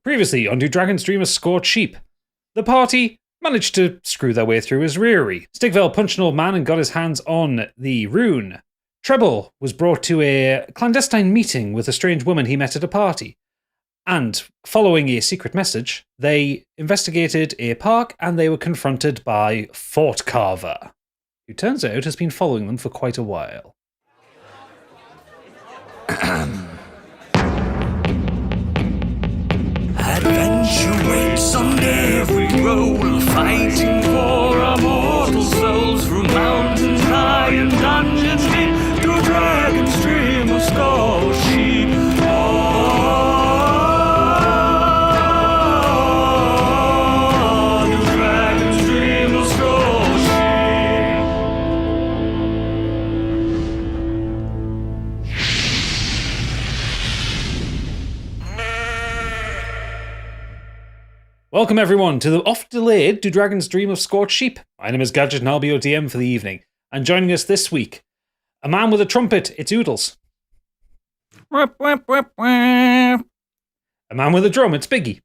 Previously on Do Dragons Dream of Scorched Sheep, the party managed to screw their way through Esreyri. Stigvel punched an old man and got his hands on the rune. Treble was brought to a clandestine meeting with a strange woman he met at a party. And, following a secret message, they investigated a park and they were confronted by Fortcarver, who turns out has been following them for quite a while. Adventure waits on every roll, fighting for our mortal souls through mountains high and dungeons deep, to Dragon's Dream of Scorched Sheep. To Dragon's Dream of Scorched Welcome everyone to the oft-delayed Do Dragons Dream of Scorched Sheep. My name is Gadget and I'll be your DM for the evening. And joining us this week, a man with a trumpet, it's Oodles. A man with a drum, it's Biggie.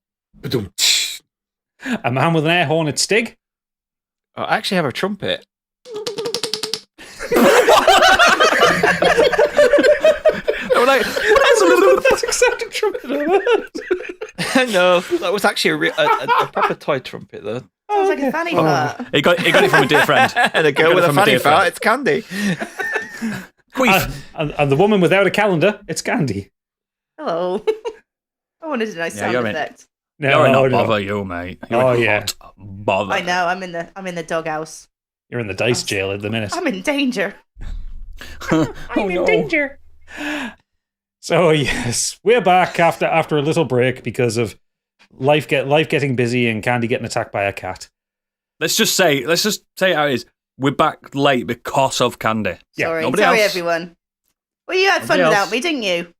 A man with an air horn, it's Stig. I actually have a trumpet. That's exactly trumpet I heard. No, that was actually a proper toy trumpet, though. Sounds like a fanny fart. He got it from a dear friend. And a girl with a fanny fart, it's Candy. And the woman without a calendar, it's Candy. Hello. I wanted a nice sound effect. You're not bother, you, mate. You're not bother. I know. I'm in the doghouse. You're in the dice jail at the minute. I'm in danger. I'm in danger. So yes, we're back after a little break because of life getting busy and Candy getting attacked by a cat. Let's just say how it is. We're back late because of Candy. Yeah, sorry everyone. Well, you had fun without me, didn't you?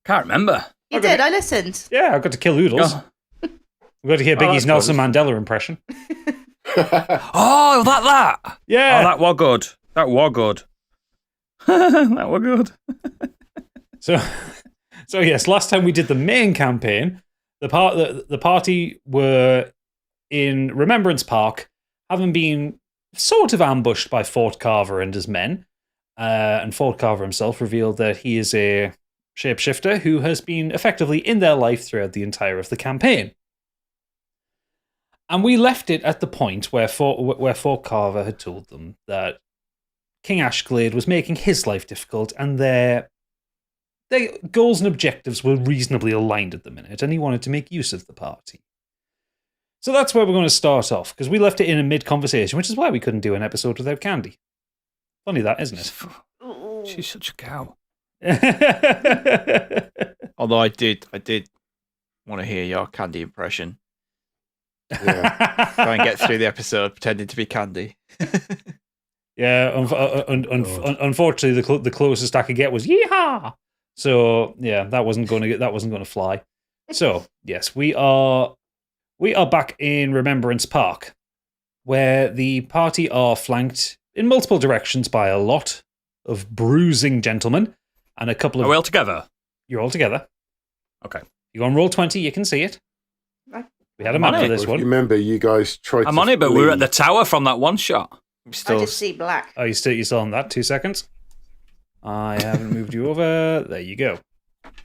Can't remember. You did. I listened. Yeah, I got to kill Oodles. We got to hear Biggie's Nelson Mandela impression. Oh, that. Yeah. Oh, that was good. That was good. That was good. So yes, last time we did the main campaign, the party were in Remembrance Park, having been sort of ambushed by Fortcarver and his men. And Fortcarver himself revealed that he is a shapeshifter who has been effectively in their life throughout the entire of the campaign. And we left it at the point where Fortcarver had told them that King Ashglade was making his life difficult, and their goals and objectives were reasonably aligned at the minute, and he wanted to make use of the party. So that's where we're going to start off, because we left it in a mid-conversation, which is why we couldn't do an episode without Candy. Funny that, isn't it? She's such a cow. Although I did want to hear your Candy impression. Yeah. Try and get through the episode pretending to be Candy. Yeah, unfortunately, the closest I could get was yeehaw. So yeah, that wasn't going to fly. So yes, we are back in Remembrance Park, where the party are flanked in multiple directions by a lot of bruising gentlemen and a couple of. Are we all together? You're all together. Okay. You go on roll 20. You can see it. We had a map for this one. Remember, you guys tried. I'm on it, but we were at the tower from that one shot. I just see black. Oh, you still on that? 2 seconds. I haven't moved you over. There you go.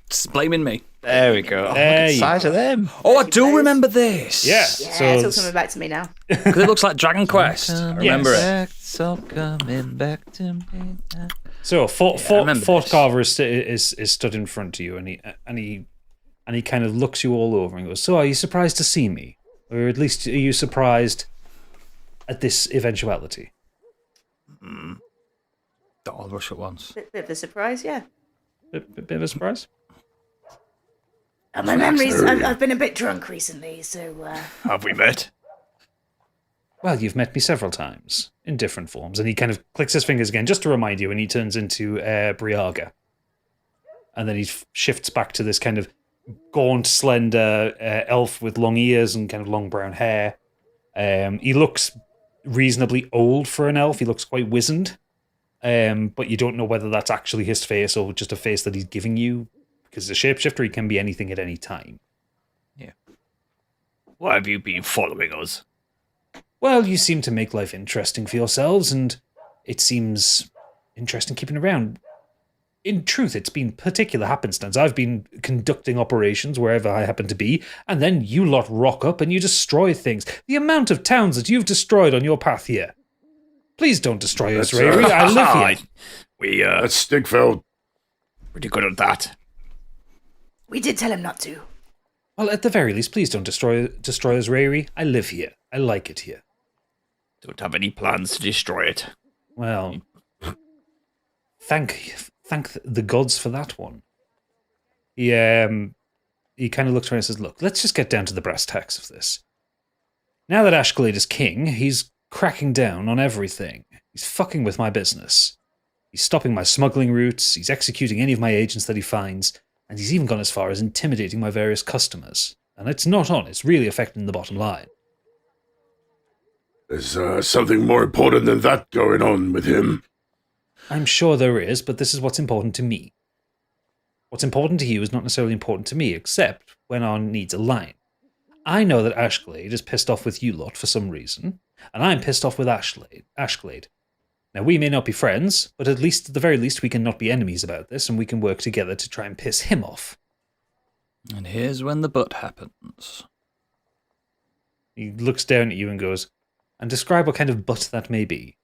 It's blaming me. There we go. There the size of them. Oh, I do remember this. Yeah. So it's all coming back to me now. Because it looks like Dragon Quest. I remember it. So coming back to me now. So Fortcarver is stood in front of you, and he kind of looks you all over and goes, "So, are you surprised to see me, or at least are you surprised at this eventuality?" Don't all rush at once. Bit of a surprise, yeah. Bit of a surprise. My memories. I've been a bit drunk recently, so. Have we met? Well, you've met me several times in different forms, and he kind of clicks his fingers again just to remind you, and he turns into Briaga, and then he shifts back to this kind of gaunt, slender elf with long ears and kind of long brown hair. He looks reasonably old for an elf. He looks quite wizened, but you don't know whether that's actually his face or just a face that he's giving you, because as a shapeshifter, he can be anything at any time. Yeah. Why have you been following us? Well, you seem to make life interesting for yourselves, and it seems interesting keeping around. In truth, it's been particular happenstance. I've been conducting operations wherever I happen to be, and then you lot rock up and you destroy things. The amount of towns that you've destroyed on your path here. Please don't destroy Esreyri. I live here. That's Stigfeld. Pretty good at that. We did tell him not to. Well, at the very least, please don't destroy Esreyri. I live here. I like it here. Don't have any plans to destroy it. Well, thank the gods for that one. He kind of looks around and says, look, let's just get down to the brass tacks of this. Now that Ashglade is king, he's cracking down on everything. He's fucking with my business. He's stopping my smuggling routes, he's executing any of my agents that he finds, and he's even gone as far as intimidating my various customers. And it's not on, it's really affecting the bottom line. There's something more important than that going on with him. I'm sure there is, but this is what's important to me. What's important to you is not necessarily important to me, except when our needs align. I know that Ashglade is pissed off with you lot for some reason, and I'm pissed off with Ashglade. Now, we may not be friends, but at the very least, we can not be enemies about this, and we can work together to try and piss him off. And here's when the butt happens. He looks down at you and goes, and describe what kind of butt that may be.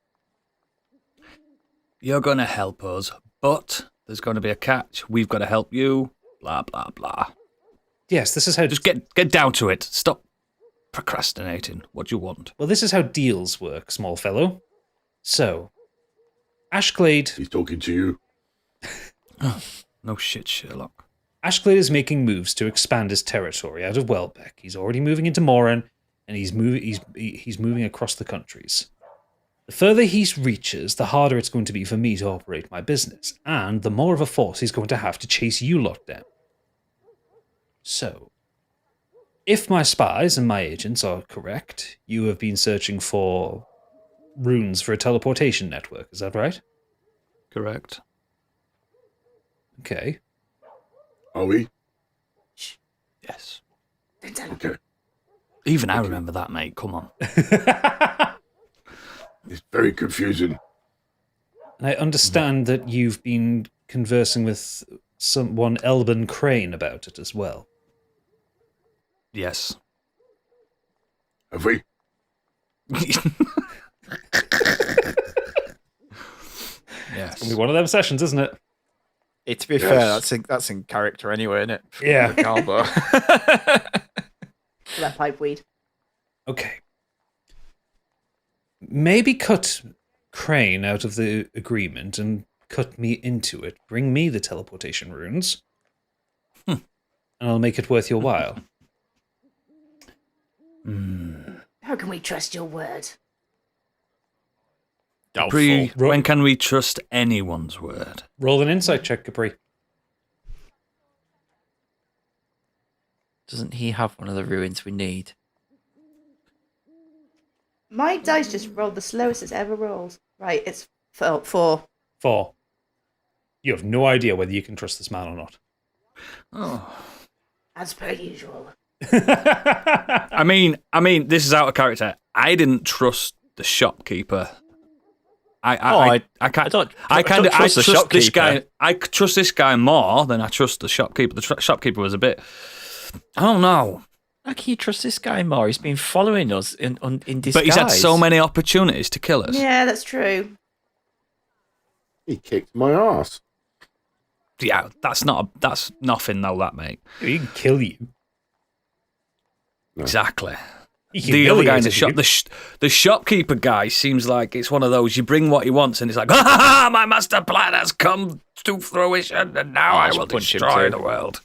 You're going to help us, but there's going to be a catch. We've got to help you. Blah, blah, blah. Yes, this is how... Just get down to it. Stop procrastinating. What do you want? Well, this is how deals work, small fellow. So, Ashglade... He's talking to you. Oh, no shit, Sherlock. Ashglade is making moves to expand his territory out of Welbeck. He's already moving into Moran, and he's moving across the countries. The further he reaches, the harder it's going to be for me to operate my business, and the more of a force he's going to have to chase you lot down. So, if my spies and my agents are correct, you have been searching for runes for a teleportation network, is that right? Correct. Okay. Are we? Yes. Don't tell him. Okay. Even I remember that, mate. Come on. It's very confusing. And I understand that you've been conversing with one Elban Crane about it as well. Yes. Have we? Yes. Only one of them sessions, isn't it? To be fair, that's in character anyway, isn't it? Yeah. Calbo. That pipe weed. Okay. Maybe cut Crane out of the agreement and cut me into it. Bring me the teleportation runes. And I'll make it worth your while. How can we trust your word? Capri, when can we trust anyone's word? Roll an insight check, Capri. Doesn't he have one of the ruins we need? My dice just rolled the slowest it's ever rolled. Right, it's 4. 4. You have no idea whether you can trust this man or not. Oh. As per usual. I mean, this is out of character. I didn't trust the shopkeeper. I trust this guy. I trust this guy more than I trust the shopkeeper. The shopkeeper was a bit. I don't know. How can you trust this guy more? He's been following us in disguise. But he's had so many opportunities to kill us. Yeah, that's true. He kicked my ass. Yeah, that's nothing though, that mate. He can kill you. No. Exactly. The other guy in the shop, the shopkeeper guy seems like it's one of those, you bring what he wants and it's like, ha, my master plan has come to fruition and now I will destroy the world.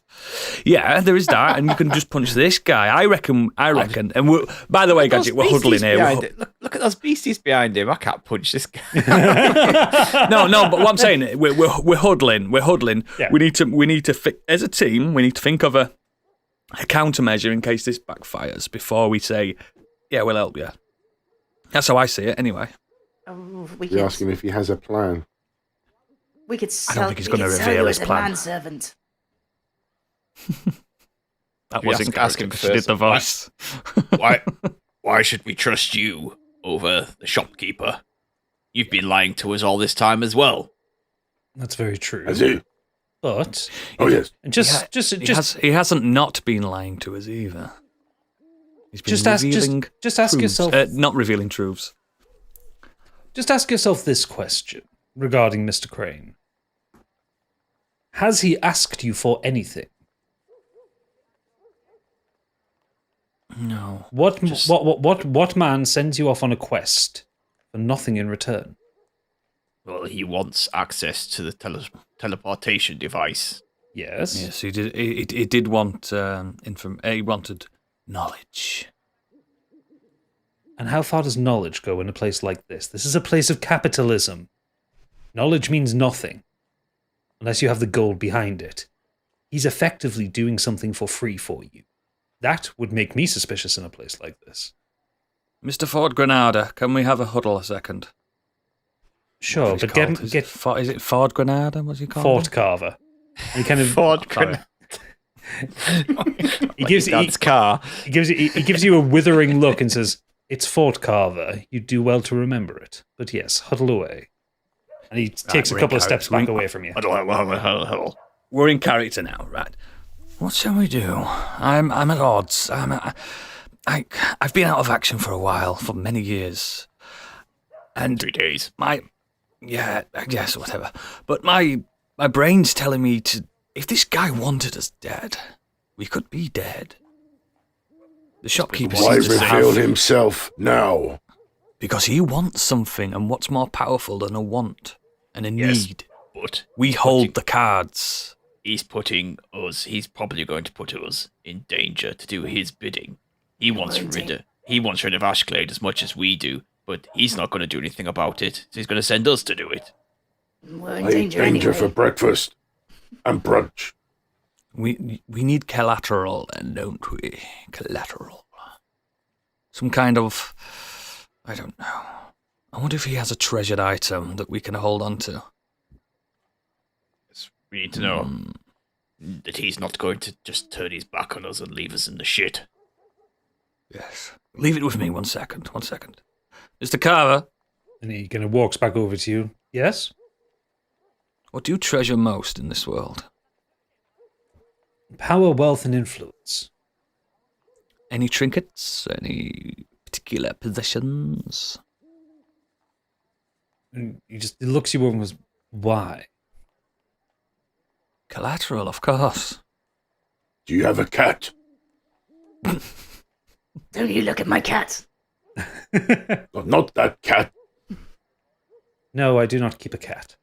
Yeah, there is that, and you can just punch this guy. I reckon. And by the way, Gadget, we're huddling here. Look at those beasties behind him. I can't punch this guy. No, but what I'm saying, we're huddling. We're huddling. Yeah. We need to as a team. We need to think of a countermeasure in case this backfires before we say, yeah, we'll help you. That's how I see it, anyway. We ask him if he has a plan. We could I don't think he's going to reveal his plan. Manservant. That was ask him encouraging. She did the voice. Why should we trust you over the shopkeeper? You've been lying to us all this time as well. That's very true. Has he? But Oh, yes. just He hasn't not been lying to us either. He's been Just ask- revealing just ask truths. yourself- Not revealing truths. just ask yourself this question regarding Mr. Crane. Has he asked you for anything? No. What man sends you off on a quest for nothing in return? Well, he wants access to the teleportation device. Yes. Yes, he did. He did want he wanted knowledge. And how far does knowledge go in a place like this? This is a place of capitalism. Knowledge means nothing unless you have the gold behind it. He's effectively doing something for free for you. That would make me suspicious in a place like this. Mr. Ford Granada, can we have a huddle a second? Sure, What's he but called? get Is it Ford Granada? What's he called? Fortcarver. He kind of Fortcarver. he gives Dad's car. he gives you a withering look and says, "It's Fortcarver. You do well to remember it. But yes, huddle away." And he takes a we're couple in of steps character. back away from you. Huddle. We're in character now, right? What shall we do? I'm at odds. I've been out of action for a while, for many years, and 3 days. yes, whatever. But my brain's telling me to. If this guy wanted us dead, we could be dead. The shopkeeper Why seems to reveal have, himself now? because he wants something, and what's more powerful than a want and a Yes. need? But We hold the cards. he's probably going to put us in danger to do his bidding. He wants rid of Ashglade as much as we do, but he's not going to do anything about it. So he's going to send us to do it. We're in I eat danger danger anyway. for breakfast and brunch. We need collateral, then, don't we? Collateral. Some kind of... I don't know. I wonder if he has a treasured item that we can hold on to. We need to know that he's not going to just turn his back on us and leave us in the shit. Yes. Leave it with me 1 second. 1 second. Mr. Carver, And he kind of walks back over to you. Yes? what do you treasure most in this world? Power, wealth, and influence. Any trinkets? Any particular possessions? And he looks you over and goes, "Why?" Collateral, of course. Do you have a cat? Don't you look at my cat. Oh, not that cat. No, I do not keep a cat.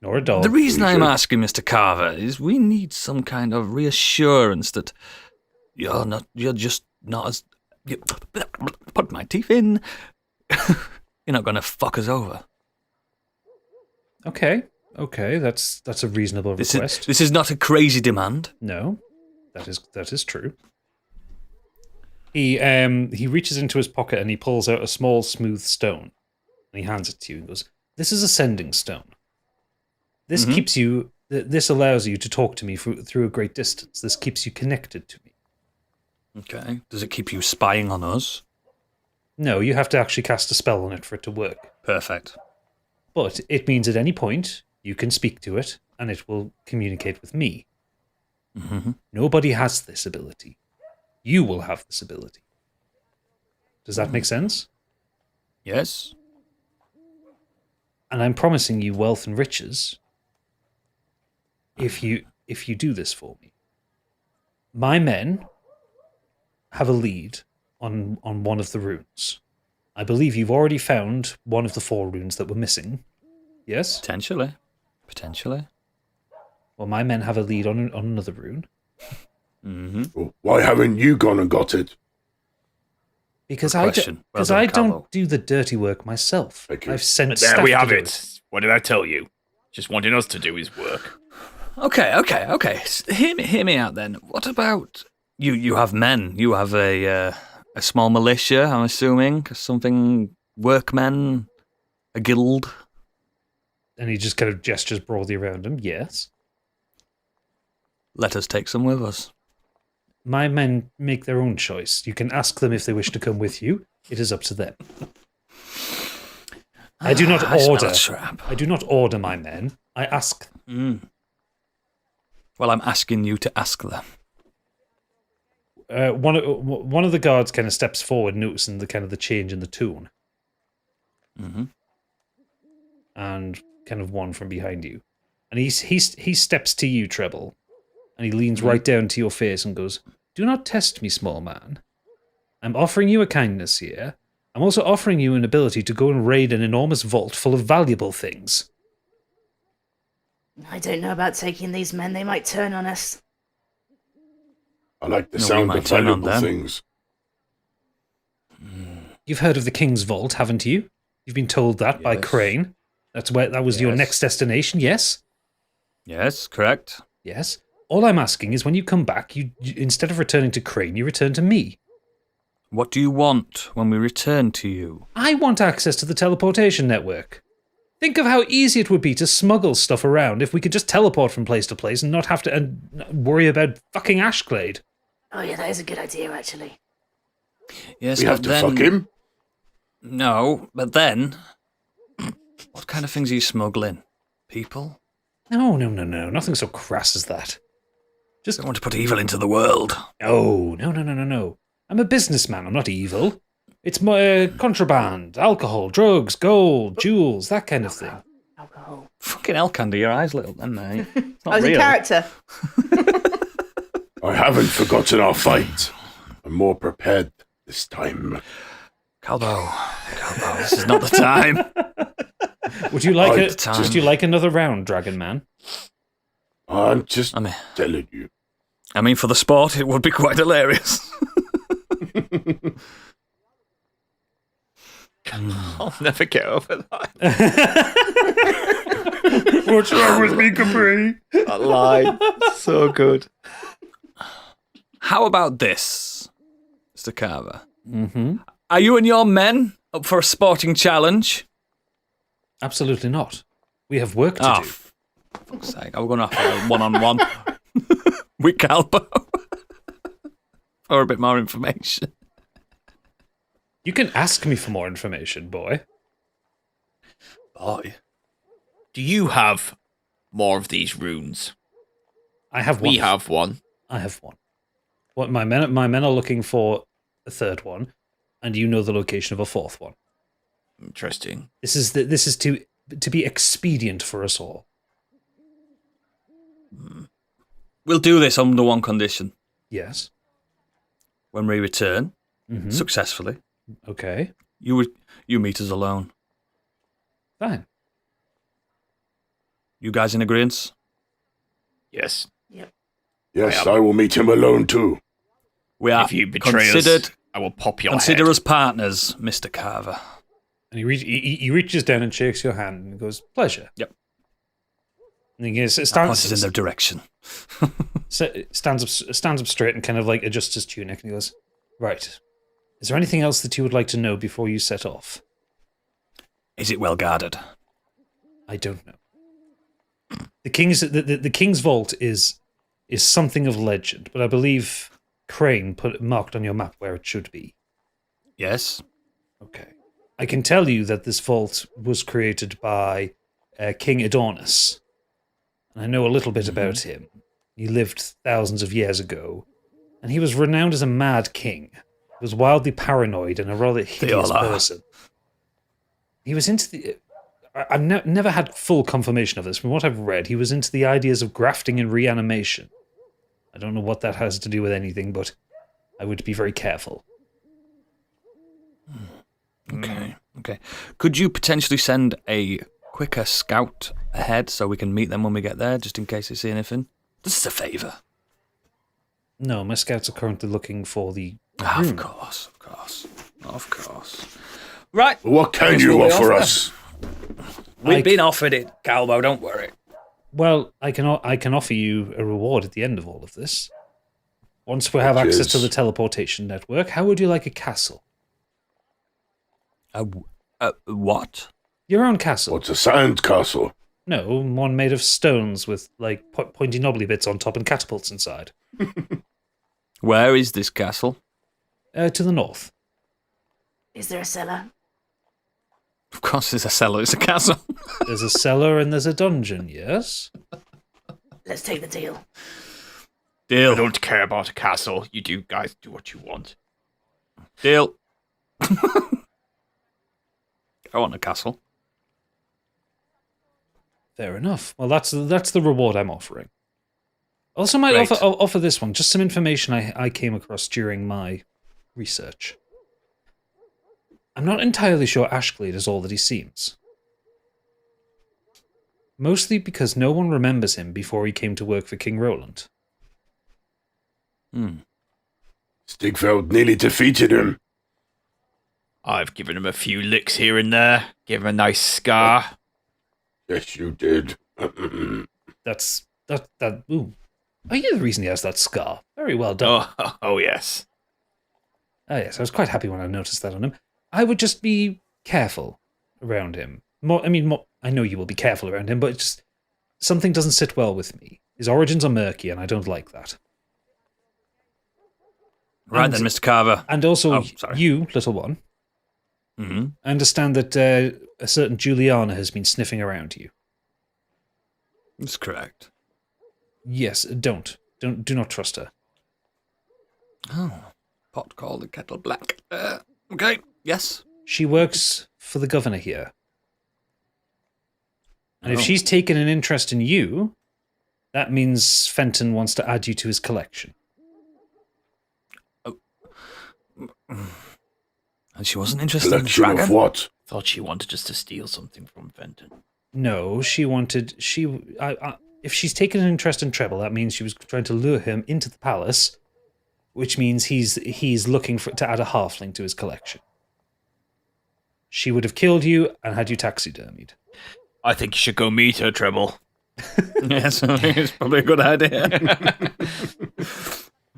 Nor a dog. The reason I'm should. asking, Mr. Carver, is we need some kind of reassurance that you're just not as... Put my teeth in. You're not going to fuck us over. Okay, that's a reasonable request. This is not a crazy demand. No, that is true. He reaches into his pocket and he pulls out a small smooth stone, and he hands it to you and goes, "This is a sending stone. This keeps you. This allows you to talk to me through a great distance. This keeps you connected to me. Okay. Does it keep you spying on us? No, you have to actually cast a spell on it for it to work. Perfect. But it means at any point you can speak to it, and it will communicate with me. Mm-hmm. Nobody has this ability. You will have this ability. Does that make sense? Yes. And I'm promising you wealth and riches if you do this for me. My men have a lead on one of the runes. I believe you've already found one of the 4 runes that were missing. Yes? Potentially. Well, my men have a lead on another rune. Mm-hmm. Well, why haven't you gone and got it? Because Good I question. Well done, I Calvo. don't do the dirty work myself. Thank you. I've sent And there staff we to have do it. What did I tell you? Just wanting us to do his work. Okay. Hear me out then. What about you? You have men. You have a small militia, I'm assuming. Something, workmen, a guild. And he just kind of gestures broadly around him. Yes. Let us take some with us. my men make their own choice. You can ask them if they wish to come with you. It is up to them. I do not order. I do not order my men. I ask them. Well, I'm asking you to ask them. One of the guards kind of steps forward, noticing the change in the tone. Mm-hmm. And kind of one from behind you. And he steps to you, Treble. And he leans right down to your face and goes, "Do not test me, small man. I'm offering you a kindness here. I'm also offering you an ability to go and raid an enormous vault full of valuable things." I don't know about taking these men. They might turn on us. I like the sound of valuable things. You've heard of the King's Vault, haven't you? You've been told that by Crane. That was your next destination, yes? Yes, correct. Yes. All I'm asking is when you come back, you instead of returning to Crane, you return to me. What do you want when we return to you? I want access to the teleportation network. Think of how easy it would be to smuggle stuff around if we could just teleport from place to place and not have to worry about fucking Ashglade. Oh yeah, that is a good idea, actually. Yes, we have to fuck him? No, but then... What kind of things are you smuggling? People? No. Nothing so crass as that. Just don't want to put evil into the world. Oh, no. I'm a businessman. I'm not evil. It's my contraband, alcohol, drugs, gold, jewels, that kind of thing. Alcohol. Fucking hell, Candy, your eyes little then, mate. I was in character. I haven't forgotten our fight. I'm more prepared this time. Calbo, this is not the time. Would you like another round, Dragon Man? I'm just telling you. I mean, for the sport, it would be quite hilarious. I'll never get over that. What's wrong with me, Capri? That line. So good. How about this, Mr. Carver? Mm-hmm. Are you and your men up for a sporting challenge? Absolutely not. We have work to do. For fuck's sake, I'm going to have a one-on-one with Calbo for a bit more information. You can ask me for more information, boy. Boy. Do you have more of these runes? I have one. We have one. I have one. What my men are looking for a third one, and you know the location of a fourth one. Interesting. This is to be expedient for us all. We'll do this under one condition. Yes. When we return successfully. Okay. You meet us alone. Fine. You guys in agreement? Yes. Yep. Yes, I will meet him alone too. We are if you betray us, I will pop your Consider head. us partners, Mr. Carver. And he reaches down and shakes your hand and goes, "Pleasure." Yep. And he points in their direction. stands up straight and kind of like adjusts his tunic and he goes, "Right. Is there anything else that you would like to know before you set off?" Is it well guarded? I don't know. The King's Vault is something of legend, but I believe Crane put it marked on your map where it should be. Yes. Okay. I can tell you that this vault was created by King Adonis. And I know a little bit about him. He lived thousands of years ago, and he was renowned as a mad king. He was wildly paranoid and a rather hideous person. He was into the... I've never had full confirmation of this. From what I've read, he was into the ideas of grafting and reanimation. I don't know what that has to do with anything, but I would be very careful. Okay. Could you potentially send a quicker scout ahead so we can meet them when we get there, just in case they see anything? This is a favour. No, my scouts are currently looking for the... Of course. Right. What can you offer us? We've been offered it, Calbo, don't worry. Well, I can offer you a reward at the end of all of this. Once we have access to the teleportation network, how would you like a castle? What? Your own castle. What's a sand castle? No, one made of stones with, like, pointy knobbly bits on top and catapults inside. Where is this castle? To the north. Is there a cellar? Of course, there's a cellar. It's a castle. There's a cellar and there's a dungeon, yes? Let's take the deal. Deal. I don't care about a castle. You do guys do what you want. Deal. I want a castle. Fair enough. Well, that's the reward I'm offering. Also, might Right. offer this one, just some information I came across during my research. I'm not entirely sure Ashglade is all that he seems. Mostly because no one remembers him before he came to work for King Roland. Stigveld nearly defeated him. I've given him a few licks here and there. Give him a nice scar. Yes, you did. Ooh. Are you the reason he has that scar? Very well done. Oh yes. Oh, yes, I was quite happy when I noticed that on him. I would just be careful around him. I know you will be careful around him, but just something doesn't sit well with me. His origins are murky, and I don't like that. Right then, Mr. Carver. And also, sorry. you, little one, Mm-hmm. I understand that a certain Juliana has been sniffing around you. That's correct. Yes, do not trust her. Oh, pot called the kettle black. Okay, yes. She works for the governor here. And if Oh. she's taken an interest in you, that means Fenton wants to add you to his collection. And she wasn't interested in the Collection dragon? of what? Thought she wanted us to steal something from Fenton. No, if she's taken an interest in Treble, that means she was trying to lure him into the palace, which means he's looking to add a halfling to his collection. She would have killed you and had you taxidermied. I think you should go meet her, Treble. Yes, I think it's probably a good idea.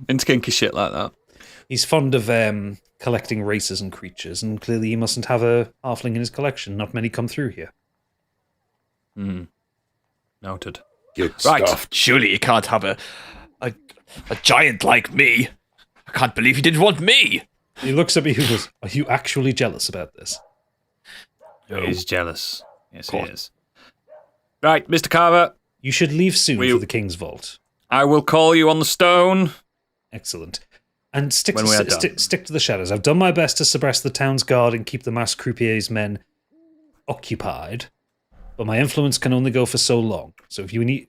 Into kinky shit like that. He's fond of collecting races and creatures, and clearly he mustn't have a halfling in his collection. Not many come through here. Noted. Get Right. stuffed. Surely you can't have a giant like me. I can't believe you didn't want me. He looks at me and goes, "Are you actually jealous about this?" He's jealous. Yes, he Cool. is. Right, Mr. Carver, You should leave soon We- for the King's Vault. I will call you on the stone. Excellent. And stick When we are to, done. stick to the shadows. I've done my best to suppress the town's guard and keep the masked croupier's men occupied, but my influence can only go for so long. So if you need,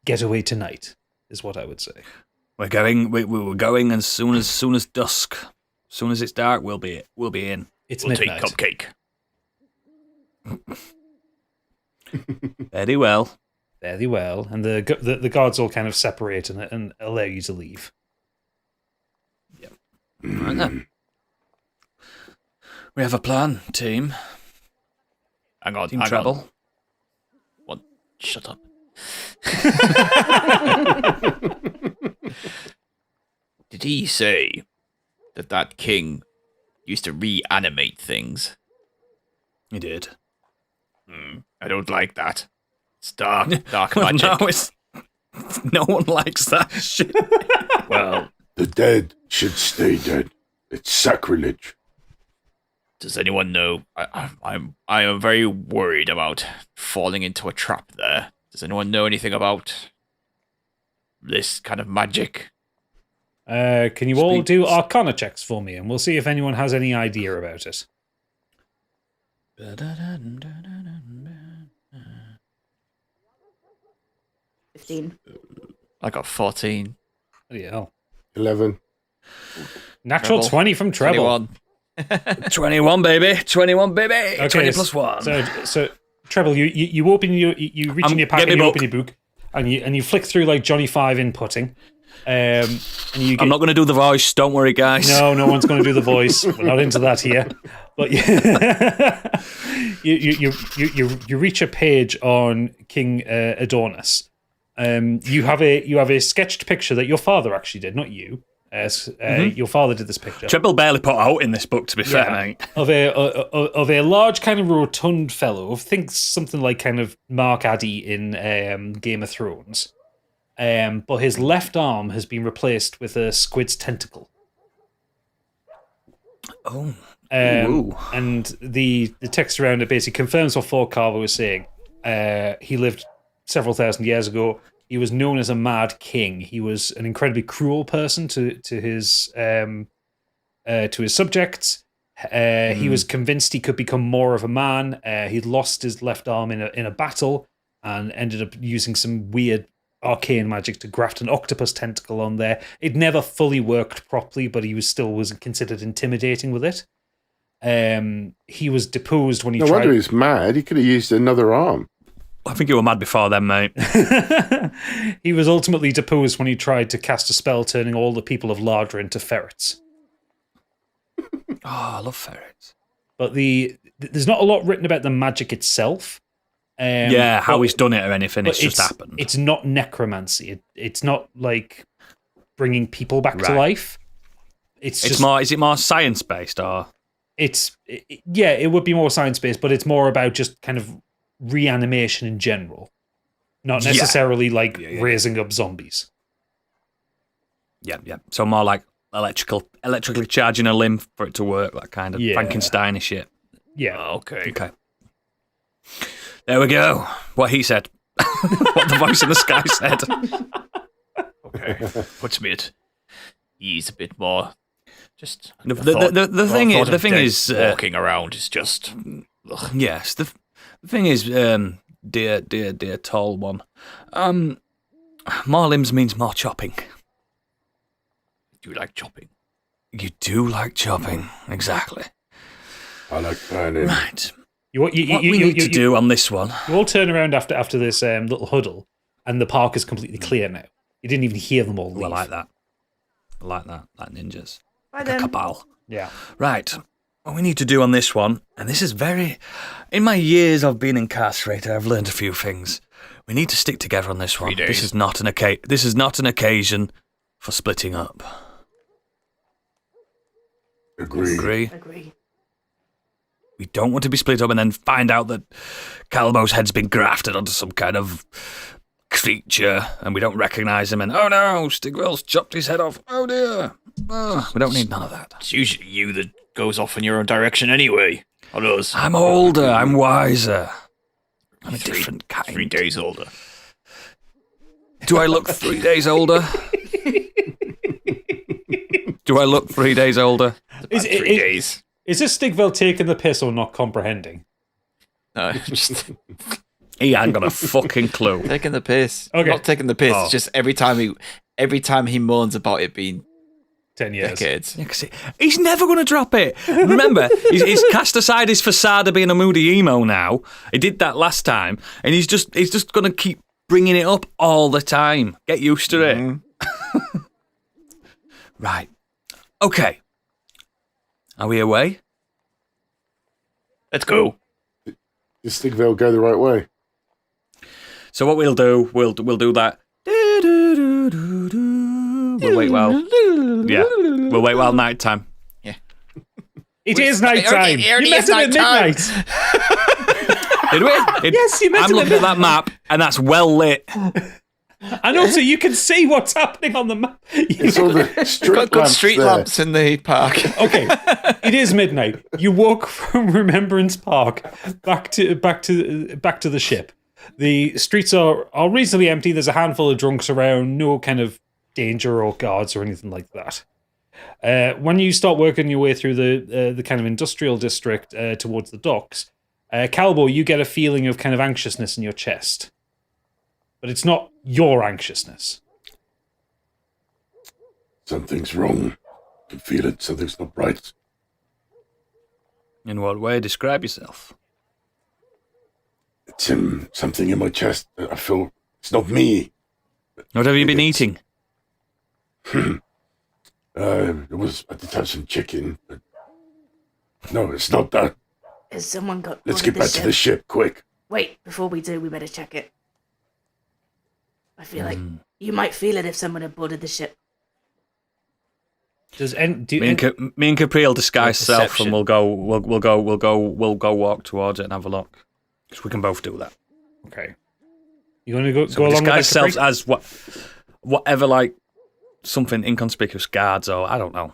get away tonight, is what I would say. We're going. We're going as soon as dusk. As soon as it's dark, we'll be in. It's We'll take midnight. cupcake. Very well. Fairly well, and the guards all kind of separate and allow you to leave. Right then. We have a plan, team. Hang on, Team hang Treble. on. What? Shut up. Did he say that king used to reanimate things? You did. I don't like that. It's dark Well, magic. no, no one likes that shit. Well, The dead should stay dead. It's sacrilege. does anyone know? I am very worried about falling into a trap there. Does anyone know anything about this kind of magic? Can you all do Arcana checks for me, and we'll see if anyone has any idea about it. 15. I got 14. Bloody hell. 11. Natural Treble. 20 from Treble. 21. 21, baby. 21, baby. Okay, 20 plus 1. So Treble, you open you reach in your pack get and me you book. open your book, and you flick through like Johnny Five inputting. And you get, I'm not going to do the voice. Don't worry, guys. No one's going to do the voice. We're not into that here. But you reach a page on King Adornus. You have a sketched picture that your father actually did, not you. Your father did this picture Treble barely put out in this book, to be fair, mate. of a large kind of rotund fellow. Think something like kind of Mark Addy in Game of Thrones. but his left arm has been replaced with a squid's tentacle. Oh. And the text around it basically confirms what Fortcarver was saying. He lived several thousand years ago. He was known as a mad king. He was an incredibly cruel person to his subjects. He was convinced he could become more of a man. He'd lost his left arm in a battle and ended up using some weird arcane magic to graft an octopus tentacle on there. It never fully worked properly, but he was considered intimidating with it. He was deposed when he tried... No wonder he's mad. He could have used another arm. I think you were mad before then, mate. He was ultimately deposed when he tried to cast a spell turning all the people of Lardra into ferrets. Oh, I love ferrets. But there's not a lot written about the magic itself. How he's done it or anything. It's just happened. It's not necromancy. It's not like bringing people back to life. It's just more. Is it more science based or? It would be more science based, but it's more about just kind of reanimation in general, not necessarily raising up zombies. Yeah. So more like electrically charging a limb for it to work, that kind of Frankenstein shit. Yeah. Okay. There we go. What he said. What the voice in the sky said. Okay. Puts me at ease a bit more. Just the thing is walking around is just. Ugh. Yes. The thing is, dear tall one. More limbs means more chopping. Do you like chopping? You do like chopping, exactly. I like burning. Right. What we need to do on this one. You all turn around after this little huddle, and the park is completely clear now. You didn't even hear them all leave. I like that. Like ninjas. Right like a cabal. Yeah. Right. What we need to do on this one, and this is in my years of being incarcerated, I've learned a few things. We need to stick together on this one. This is not an occasion for splitting up. Agree. We don't want to be split up and then find out that Calbo's head's been grafted onto some kind of creature and we don't recognise him and, oh no, Stigwell's chopped his head off. Oh dear. Oh, we don't need none of that. It's usually you that goes off in your own direction anyway. Not us. I'm older. I'm wiser. I'm a different kind. 3 days older. Do I look 3 days older? Do I look 3 days older? Is 3 days. Is this Stigveld taking the piss or not comprehending? No, just he ain't got a fucking clue. Taking the piss. Okay. Not taking the piss. It's just every time he moans about it being 10 years. Decades. Yeah, 'cause he's never going to drop it. Remember, he's cast aside his facade of being a moody emo now. He did that last time, and he's just going to keep bringing it up all the time. Get used to it. Right. Okay. Are we away? Let's go. Does Stigveld go the right way? So what we'll do that. We'll wait while. Yeah. We'll wait while night time. Yeah. It is night time. You met him at midnight. Did we? Yes, you met I'm him looking at that map, and that's well lit. And also, you can see what's happening on the map. It's all the street lamps in the park. Okay, it is midnight. You walk from Remembrance Park back to the ship. The streets are reasonably empty. There's a handful of drunks around. No kind of danger or guards or anything like that. When you start working your way through the kind of industrial district towards the docks, Calbo, you get a feeling of kind of anxiousness in your chest. But it's not your anxiousness. Something's wrong. I can feel it. Something's not right. In what way? Describe yourself. It's something in my chest. I feel it's not me. What have you been eating? It was. I did have some chicken. But no, it's not that. Has someone got? Let's get back to the ship, quick. Wait, before we do, we better check it. I feel like you might feel it if someone had boarded the ship. Me and Capri will disguise self, and we'll go walk towards it and have a look, because we can both do that. Okay. You want to go So we along with disguise that, ourselves Capri? as whatever, like something inconspicuous, guards or I don't know,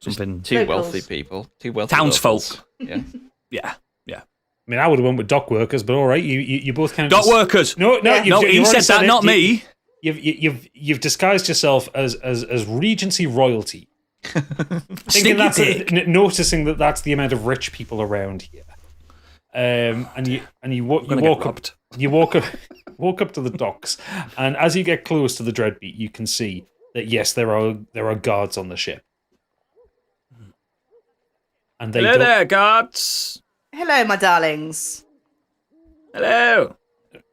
something. Two Locals. wealthy people. Two wealthy Townsfolk. locals. Yeah. Yeah. I mean, I would have went with dock workers, but all right, you both kind of Dock workers. No, Yeah. you've No, he already said that, it. not me. You've disguised yourself as Regency royalty, Sneaky dick. noticing that that's the amount of rich people around here. And you walk up to the docks, and as you get close to the Dreadbeat, you can see that yes, there are guards on the ship, and they Hello don't. there, guards. Hello, my darlings. Hello.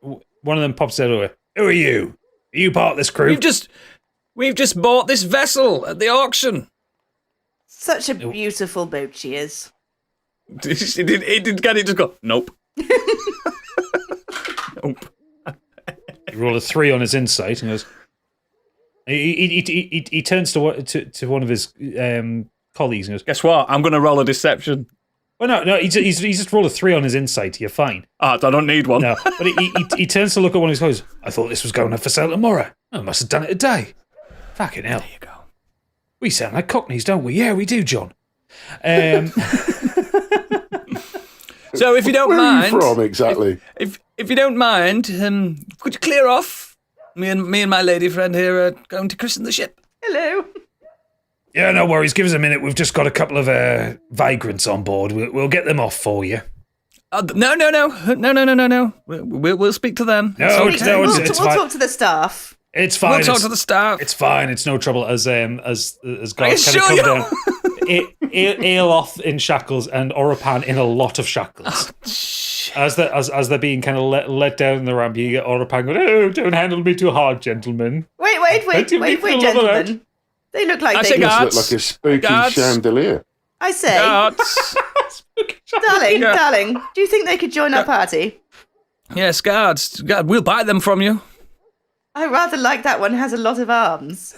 One of them pops out over. Who are you? Are you part of this crew? We've just bought this vessel at the auction. Such a beautiful boat she is. It did get it. Just go. Nope. Nope. He rolled a 3 on his insight and goes. He turns to one of his colleagues and goes, Guess what? I'm going to roll a deception. "Well, no, he's just rolled a 3 on his insight. You're fine." I don't need one. No, but he turns to look at one of his colleagues. "I thought this was going up for sale tomorrow. I must have done it today. Fucking hell! There you go. We sound like cockneys, don't we? Yeah, we do, John." So if you don't Where mind, are you from exactly? if you don't mind, could you clear off? Me and my lady friend here are going to christen the ship. Hello. Yeah, no worries. Give us a minute. We've just got a couple of vagrants on board. We'll get them off for you. No. We'll speak to them. No, It's no, okay. it's We'll fine. talk to the staff. It's fine. We'll talk to the staff. It's fine. It's no trouble. As guards kind of assure come you. down, Aeloth in shackles and Orapan in a lot of shackles. As they're being kind of let down the ramp, you get Orapan going, "Oh, don't handle me too hard, gentlemen." Wait, Don't you make me feel gentlemen. They look like I they say could... guard. Looks like a spooky Guards. chandelier. I say, Guards. darling, do you think they could join our party? Yes, guards. God, we'll buy them from you. I rather like that one has a lot of arms.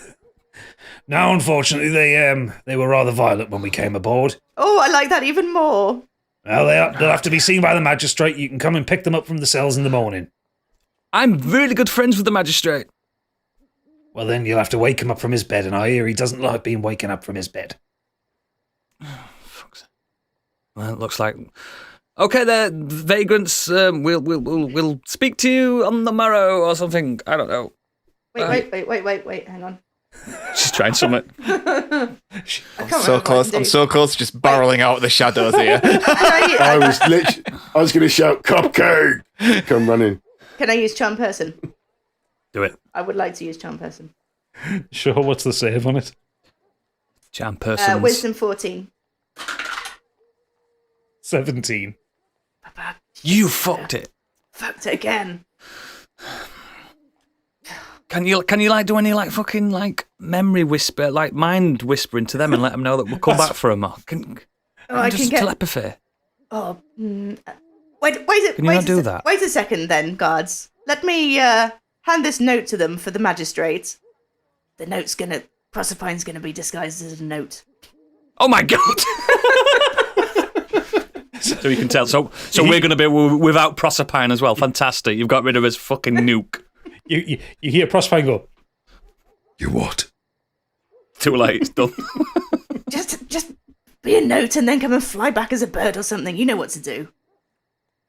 No, unfortunately, they were rather violent when we came aboard. Oh, I like that even more. Well, they'll have to be seen by the magistrate. You can come and pick them up from the cells in the morning. I'm really good friends with the magistrate. Well, then you'll have to wake him up from his bed, and I hear he doesn't like being waken up from his bed. Well, it looks like. Okay, the vagrants. We'll speak to you on the morrow or something. I don't know. Wait. Hang on. Just trying something. I can't So remember close. what I I'm can do. so close to just barreling out of the shadows here. I was going to shout, "Cupcake!" Come running. Can I use charm person? Do it. I would like to use charm person. Sure, what's the save on it? Jam persons. Wisdom 14. 17. You fucked it. Fucked it again. Can you like do any like fucking like memory whisper, like mind whispering to them and let them know that we'll come back for them? Or I just can get. telepathy. Oh, Can you not do that? Wait a second, then, guards. Let me hand this note to them for the magistrate. The note's gonna. Prosserpine's gonna be disguised as a note. Oh my god! So you can tell. So we're going to be without Proserpine as well. Fantastic. You've got rid of his fucking nuke. You hear Proserpine go, "You what?" Too late. It's done. Just be a note and then come and fly back as a bird or something. You know what to do.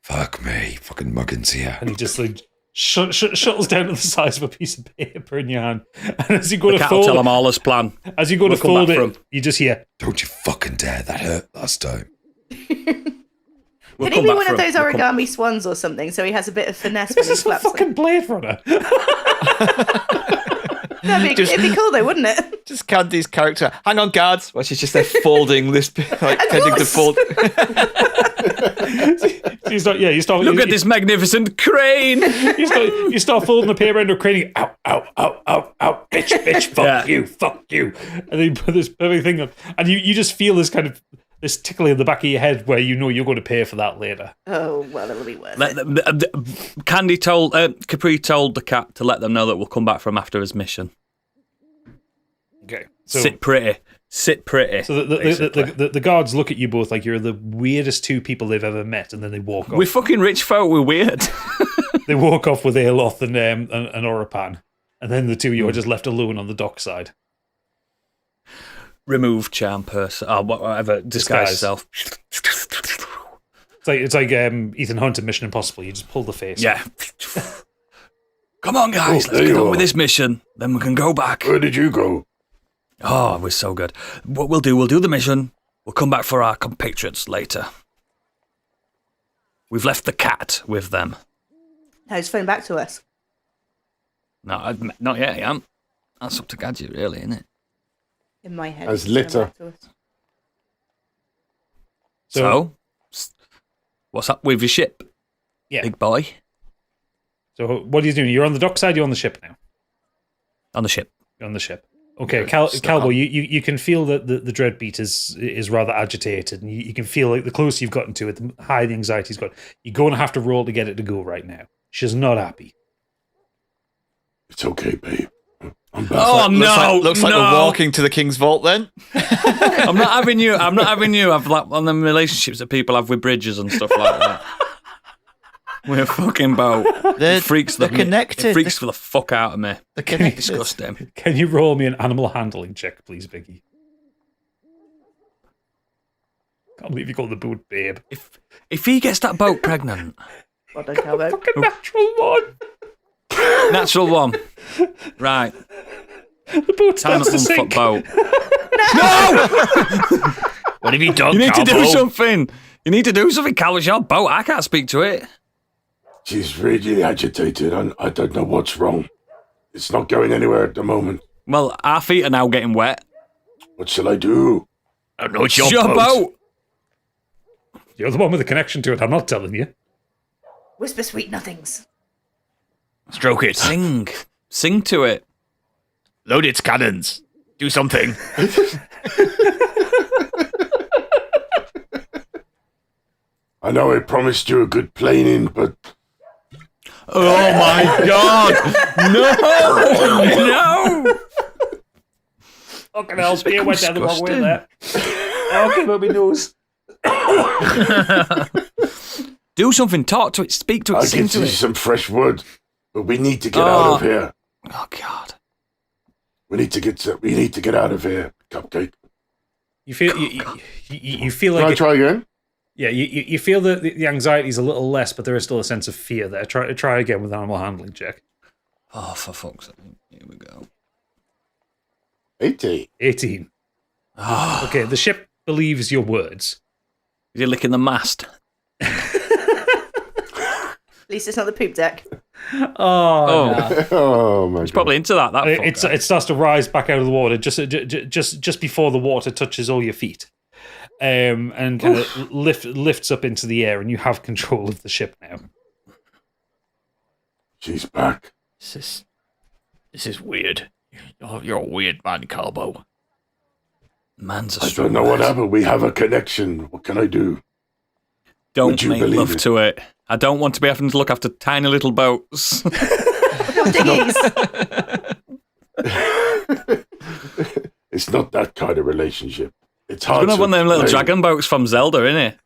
Fuck me, fucking Muggins here. And he just like shuttles down to the size of a piece of paper in your hand. And as you go to Cat will fold tell him it, all his plan. as you go We'll to come fold back it, for him. you just hear, Don't you fucking dare, that hurt last time. We'll Can he come be back one for of him. those We'll come- origami swans or something so he has a bit of finesse when "This he is a flaps fucking them? Blade Runner." It'd be cool though, wouldn't it? Just Candy's character. Hang on, guards. Well, she's just there folding this, like tending to course. fold. So you start. Look at this magnificent crane. You start folding the paper into a crane. Ow, ow, ow, ow, ow, bitch, fuck you. And then you put this perfect thing on. And you just feel this kind of, this tickle in the back of your head where you know you're going to pay for that later. Oh, well, it'll be worth it. Capri told the cat to let them know that we'll come back for him after his mission. Okay. So, Sit pretty. so basically. the guards look at you both like you're the weirdest two people they've ever met, and then they walk off. We're fucking rich folk. We're weird. They walk off with Aeloth and Orapan, and then the two of you are just left alone on the dockside. Remove charm person, or whatever, disguise self. It's like Ethan Hunt in Mission Impossible. You just pull the face. Yeah. Come on, guys, let's get on with this mission. Then we can go back. Where did you go? Oh, it was so good. What we'll do the mission. We'll come back for our compatriots later. We've left the cat with them. No, he's phoned back to us. No, not yet, I am. That's up to Gadget, really, isn't it? In my head. As he's phoned litter. back to us. So, what's up with your ship? Yeah. Big boy. So what are you doing? You're on the dockside, you're on the ship now? On the ship. You're on the ship. Okay, Calbo, you can feel that the Dreadbeat is rather agitated, and you can feel like the closer you've gotten to it, the higher the anxiety's got. You're going to have to roll to get it to go right now. She's not happy. It's okay, babe. I'm back. Oh, Looks like we're walking to the King's Vault then. I'm not having you. I've like on them relationships that people have with bridges and stuff like that. We're fucking boat. They're connected. It freaks the fuck out of me. They're connected. Disgusting. Can you roll me an animal handling check, please, Biggie? Can't believe you call the boat babe. If he gets that boat pregnant, Well done, Calvo. Fucking natural one. natural one, right? The boat Time starts at to 1 foot sink. boat. What have you done, You need to do Calvo? something. You need to do something, Cal. It's your boat. I can't speak to it. She's really agitated, and I don't know what's wrong. It's not going anywhere at the moment. Well, our feet are now getting wet. What shall I do? I don't know, it's It's your boat. You're the one with the connection to it. I'm not telling you. Whisper sweet nothings. Stroke it. Sing to it. Load its cannons. Do something. I know I promised you a good planing, but Oh my God! No! Fucking hell, spear went down the wrong way there. Oh, give up my nose. Do something. Talk to it. Speak to it. I Sing can to see it. some fresh wood. But we need to get out of here. Oh God! We need to get out of here, Cupcake. You feel you feel Can I like try again? yeah. You feel that the anxiety is a little less, but there is still a sense of fear there. Try again with an animal handling check. Oh, for fuck's sake! Here we go. 18. Okay, the ship believes your words. Is he licking the mast? At least it's not the poop deck. Oh, no. Oh my He's god. probably into that. It starts to rise back out of the water just before the water touches all your feet, and kind of lifts up into the air, and you have control of the ship now. She's back. This is weird. You're a weird man, Calbo. Man's a I strong don't know what man. happened. We have a connection. What can I do? Don't Would you make believe love it? to it. I don't want to be having to look after tiny little boats. Diggies. It's not that kind of relationship. It's It's hard gonna have to one of them little explain. dragon boats from Zelda, isn't it?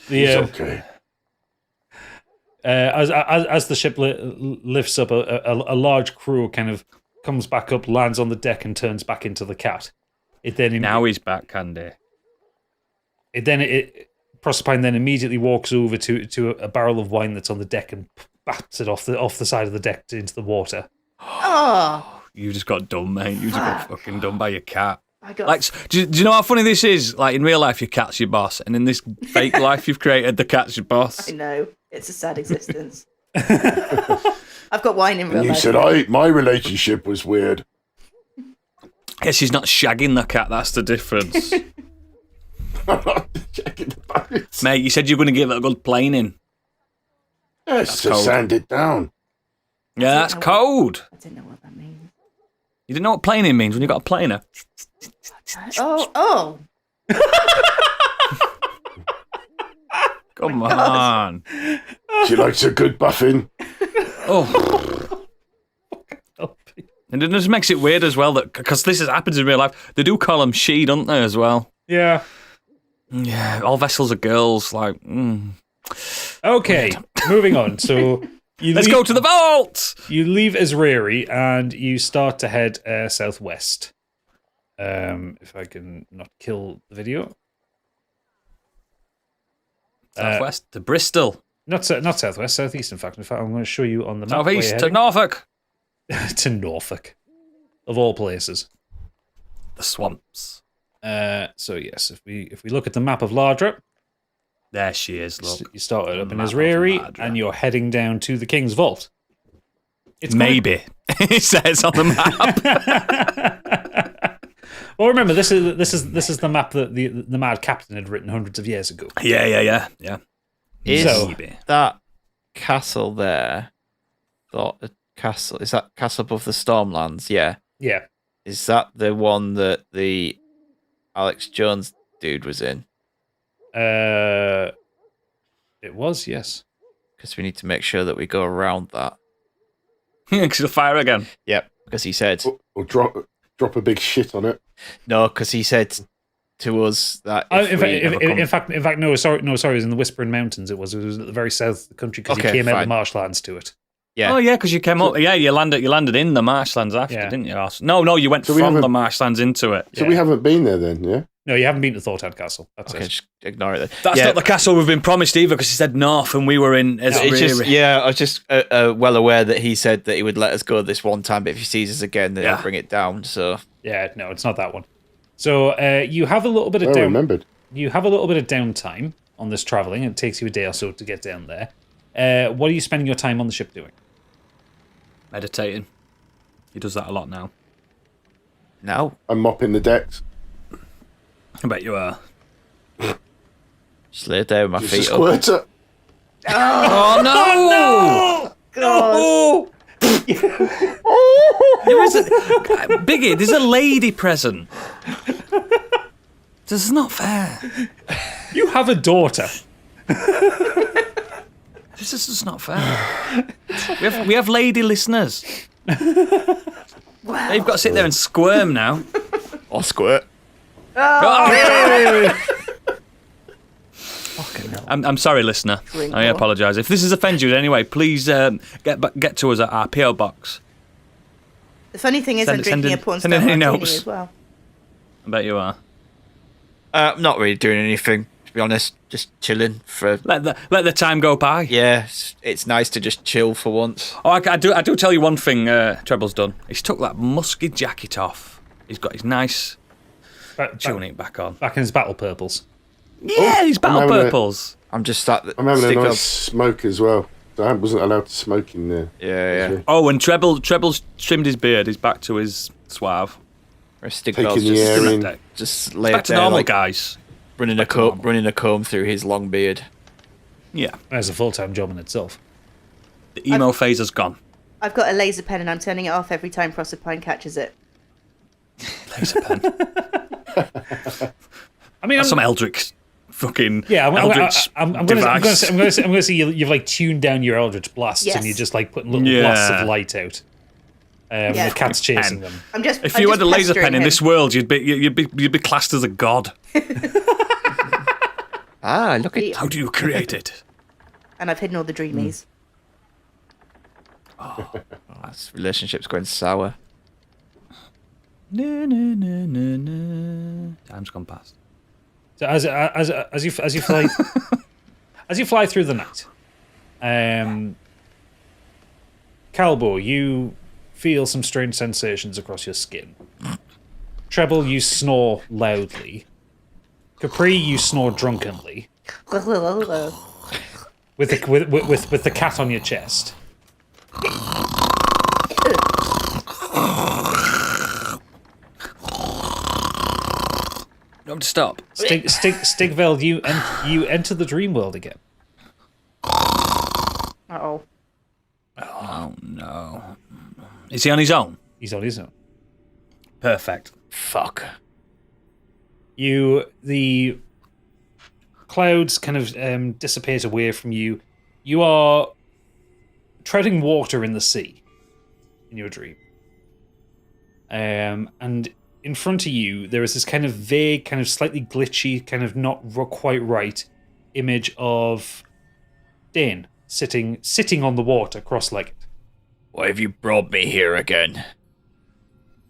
It's okay. As the ship lifts up, a large crew kind of comes back up, lands on the deck, and turns back into the cat. It then Now he's back, Candy. Proserpine then immediately walks over to a barrel of wine that's on the deck and bats it off the side of the deck into the water. Oh, You just got done, mate. You just got fucking done by your cat. I got. Like, do you know how funny this is? Like, in real life, your cat's your boss, and in this fake life you've created, the cat's your boss. I know it's a sad existence. I've got wine in real And you life. said my relationship was weird. Yes, she's not shagging the cat. That's the difference. I'm not checking the buckets. Mate, you said you were going to give it a good planing. Yes, to cold. sand it down. Yeah, that's cold. I don't know what that means. You didn't know what planing means when you got a planer? Oh. Come my God. on. She likes a good buffing. Oh. And it just makes it weird as well, that because this happens in real life, they do call them she, don't they, as well? Yeah. Yeah, all vessels are girls. Like, Okay, moving on. So let's go to the vault. You leave Esreyri and you start to head southwest. If I can not kill the video. Southwest to Bristol. Not southwest, southeast. In fact, I'm going to show you on the map. Southeast to Norfolk. To Norfolk, of all places. The swamps. So yes, if we look at the map of Lardra, there she is. Look, you started up in Esreyri, and you're heading down to the King's Vault. It's maybe it says on the map. Well, remember this is the map that the Mad Captain had written hundreds of years ago. Yeah. Is that castle there? Thought a castle is that castle above the Stormlands? Yeah. Yeah. Is that the one that the Alex Jones dude was in? It was, yes. Because we need to make sure that we go around that. Because you'll fire again. Yep. Because he said, or drop a big shit on it. No, because he said to us that. In fact, no. Sorry. It was in the Whispering Mountains. It was at the very south of the country because he came out of the marshlands to it. Yeah. Oh yeah, because you came up. Yeah, you landed in the marshlands after, didn't you? No, you went from the marshlands into it. So we haven't been there then, yeah? No, you haven't been to Thortad Castle. That's okay, it. Just ignore it then. That's not the castle we've been promised either, because he said north and we were in Esreyri. I was just well aware that he said that he would let us go this one time, but if he sees us again, then he'll bring it down. So yeah, no, it's not that one. So you have a little bit of You have a little bit of downtime on this traveling. It takes you a day or so to get down there. What are you spending your time on the ship doing? Meditating. He does that a lot now. No, I'm mopping the decks. I bet you are. Just lay down with my feet up. Squirter. Oh no! God. There is Biggie, there's a lady present. This is not fair. You have a daughter. This is just not fair. We have lady listeners. Wow. You've got to sit there and squirm now. Or squirt. Oh. I'm sorry, listener. I apologise. If this has offended you in any way, please get to us at our PO box. The funny thing is, I'm drinking a porn star martini as well. I bet you are. Not really doing anything, to be honest. Just chilling for. Let the time go by. Yeah, it's nice to just chill for once. Oh, I do tell you one thing. Treble's done. He's took that musky jacket off. He's got his nice tunic back on. Back in his battle purples. Yeah, his battle purples. I'm just sat. I'm having a nice smoke as well. So I wasn't allowed to smoke in there. Yeah. Oh, and Treble's trimmed his beard. He's back to his suave. Taking the air in. Just lay back to normal, guys. Running a comb through his long beard. Yeah, that's a full-time job in itself. The emo phase has gone. I've got a laser pen and I'm turning it off every time Proserpine catches it. Laser pen. I mean, that's some Eldritch fucking I'm going to say you've like tuned down your Eldritch blasts and you're just like putting little blasts of light out. The cat's chasing them. If you had a laser pen in this world, you'd be classed as a god. Look at how do you create it? And I've hidden all the dreamies. This relationship's going sour. Time's gone past. So as you fly as you fly through the night, Calbo, you feel some strange sensations across your skin. Treble, you snore loudly. Capri, you snore drunkenly. With the cat on your chest. You want to stop? Stigveld, you enter the dream world again. Uh-oh. Oh no. Is he on his own? He's on his own. Perfect. Fuck. The clouds kind of dissipate away from you. You are treading water in the sea in your dream. And in front of you, there is this kind of vague, kind of slightly glitchy, kind of not quite right image of Dane sitting on the water, cross-legged. Why have you brought me here again?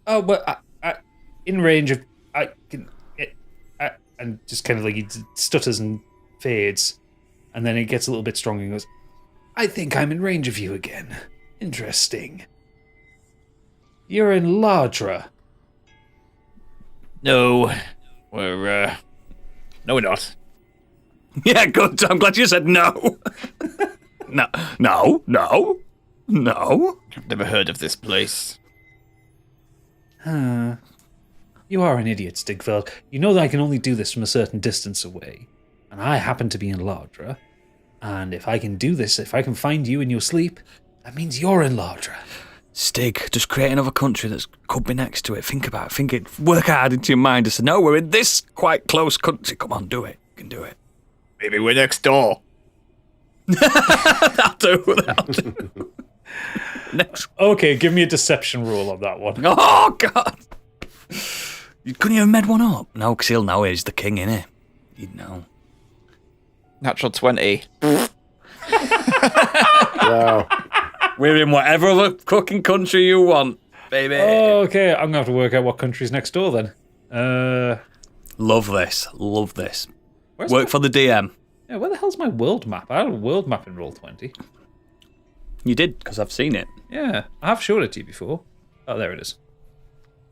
Oh, but in range of, and just kind of like he stutters and fades, and then it gets a little bit stronger and goes, I think I'm in range of you again. Interesting. You're in Lardra. No, we're no, we're not. Yeah, good. I'm glad you said no. No. I've never heard of this place. You are an idiot, Stigveld. You know that I can only do this from a certain distance away. And I happen to be in Lardra. And if I can do this, if I can find you in your sleep, that means you're in Lardra. Stig, just create another country that could be next to it. Think about it. Work hard into your mind. Just no, we're in this quite close country. Come on, do it. You can do it. Maybe we're next door. That'll do. Next. Okay, give me a deception roll on that one. Oh, God. You couldn't even made one up? No, because he'll know he's the king, innit? He'd know. Natural 20. Wow. We're in whatever other fucking country you want, baby. Okay, I'm going to have to work out what country's next door then. Love this. Where's Work for the DM. Yeah, where the hell's my world map? I had a world map in Roll20. You did, because I've seen it. Yeah, I have showed it to you before. Oh, there it is.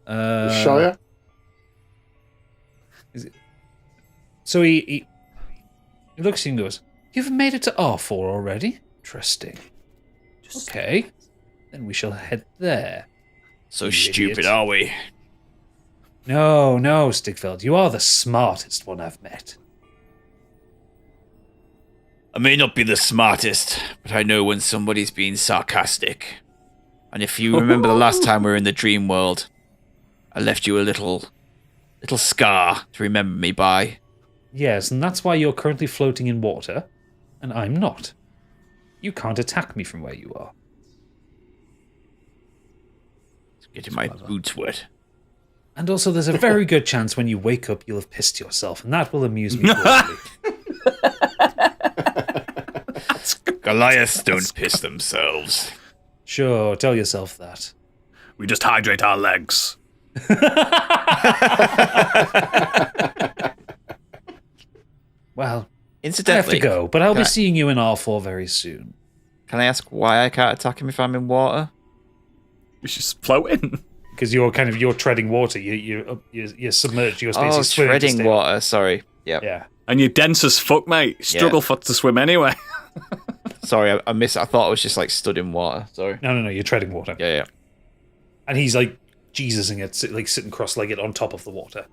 Shire? So he looks at you and goes, You've made it to R4 already? Interesting. Okay, then we shall head there. So You stupid, idiot. are we? No, Stigveld, you are the smartest one I've met. I may not be the smartest, but I know when somebody's being sarcastic. And if you remember the last time we were in the dream world, I left you a little scar to remember me by. Yes, and that's why you're currently floating in water, and I'm not. You can't attack me from where you are. It's getting my boots wet. And also, there's a very good chance when you wake up, you'll have pissed yourself, and that will amuse me greatly. Goliaths don't piss themselves. Sure, tell yourself that. We just hydrate our legs. Well, I have Incidentally, to go, but I'll be can I- seeing you in R4 very soon. Can I ask why I can't attack him if I'm in water? You're just floating. Because you're treading water. You're submerged. You're basically Oh, swimming to treading stay- water. Sorry. Yep. Yeah. And you're dense as fuck, mate. Struggle for to swim anyway. Sorry, I missed. I thought I was just like stood in water. Sorry. No. You're treading water. Yeah. And he's like Jesusing it, like sitting cross-legged on top of the water.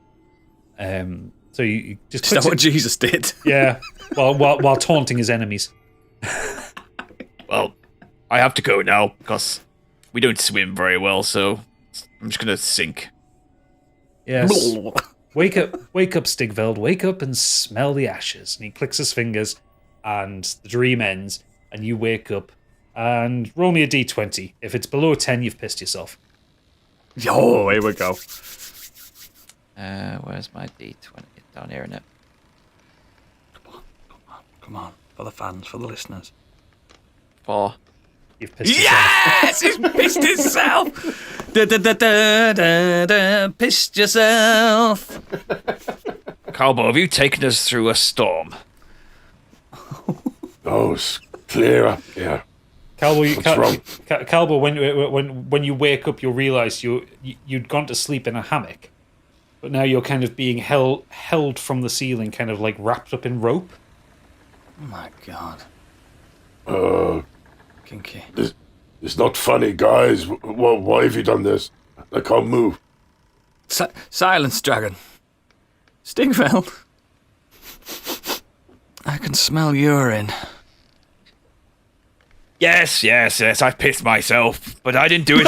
So you just Is that what Jesus did? Yeah. While taunting his enemies. Well, I have to go now because we don't swim very well, so I'm just gonna sink. Yes. Wake up, Stigveld. Wake up and smell the ashes. And he clicks his fingers, and the dream ends, and you wake up. And roll me a d20. If it's below 10, you've pissed yourself. Oh, here we go. Where's my D20? Down here, innit? Come on. For the fans, for the listeners. 4. You've pissed yourself. Yes! He's pissed himself! Pissed yourself! Calbo, have you taken us through a storm? Oh, it's clear up here. Calbo, when you wake up, you'll realise you'd gone to sleep in a hammock, but now you're kind of being held from the ceiling, kind of like wrapped up in rope. Oh my god. Kinky. It's not funny, guys. Why have you done this? I can't move. Silence, dragon. Stigveld. I can smell urine. Yes, I pissed myself, but I didn't do it.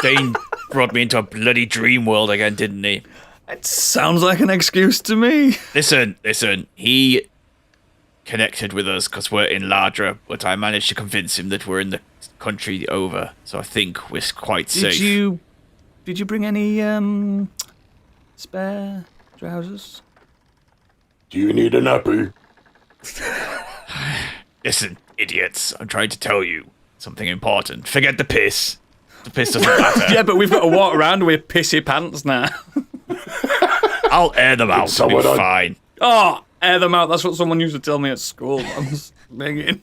Dane brought me into a bloody dream world again, didn't he? It sounds like an excuse to me. Listen, he connected with us because we're in Lardra, but I managed to convince him that we're in the country over, so I think we're quite safe. Did you bring any spare trousers? Do you need a nappy? Listen, idiots, I'm trying to tell you something important. Forget the piss. The piss doesn't matter. Yeah, but we've got to walk around with pissy pants now. I'll air them out. It'll be fine. Oh, air them out. That's what someone used to tell me at school. I was begging.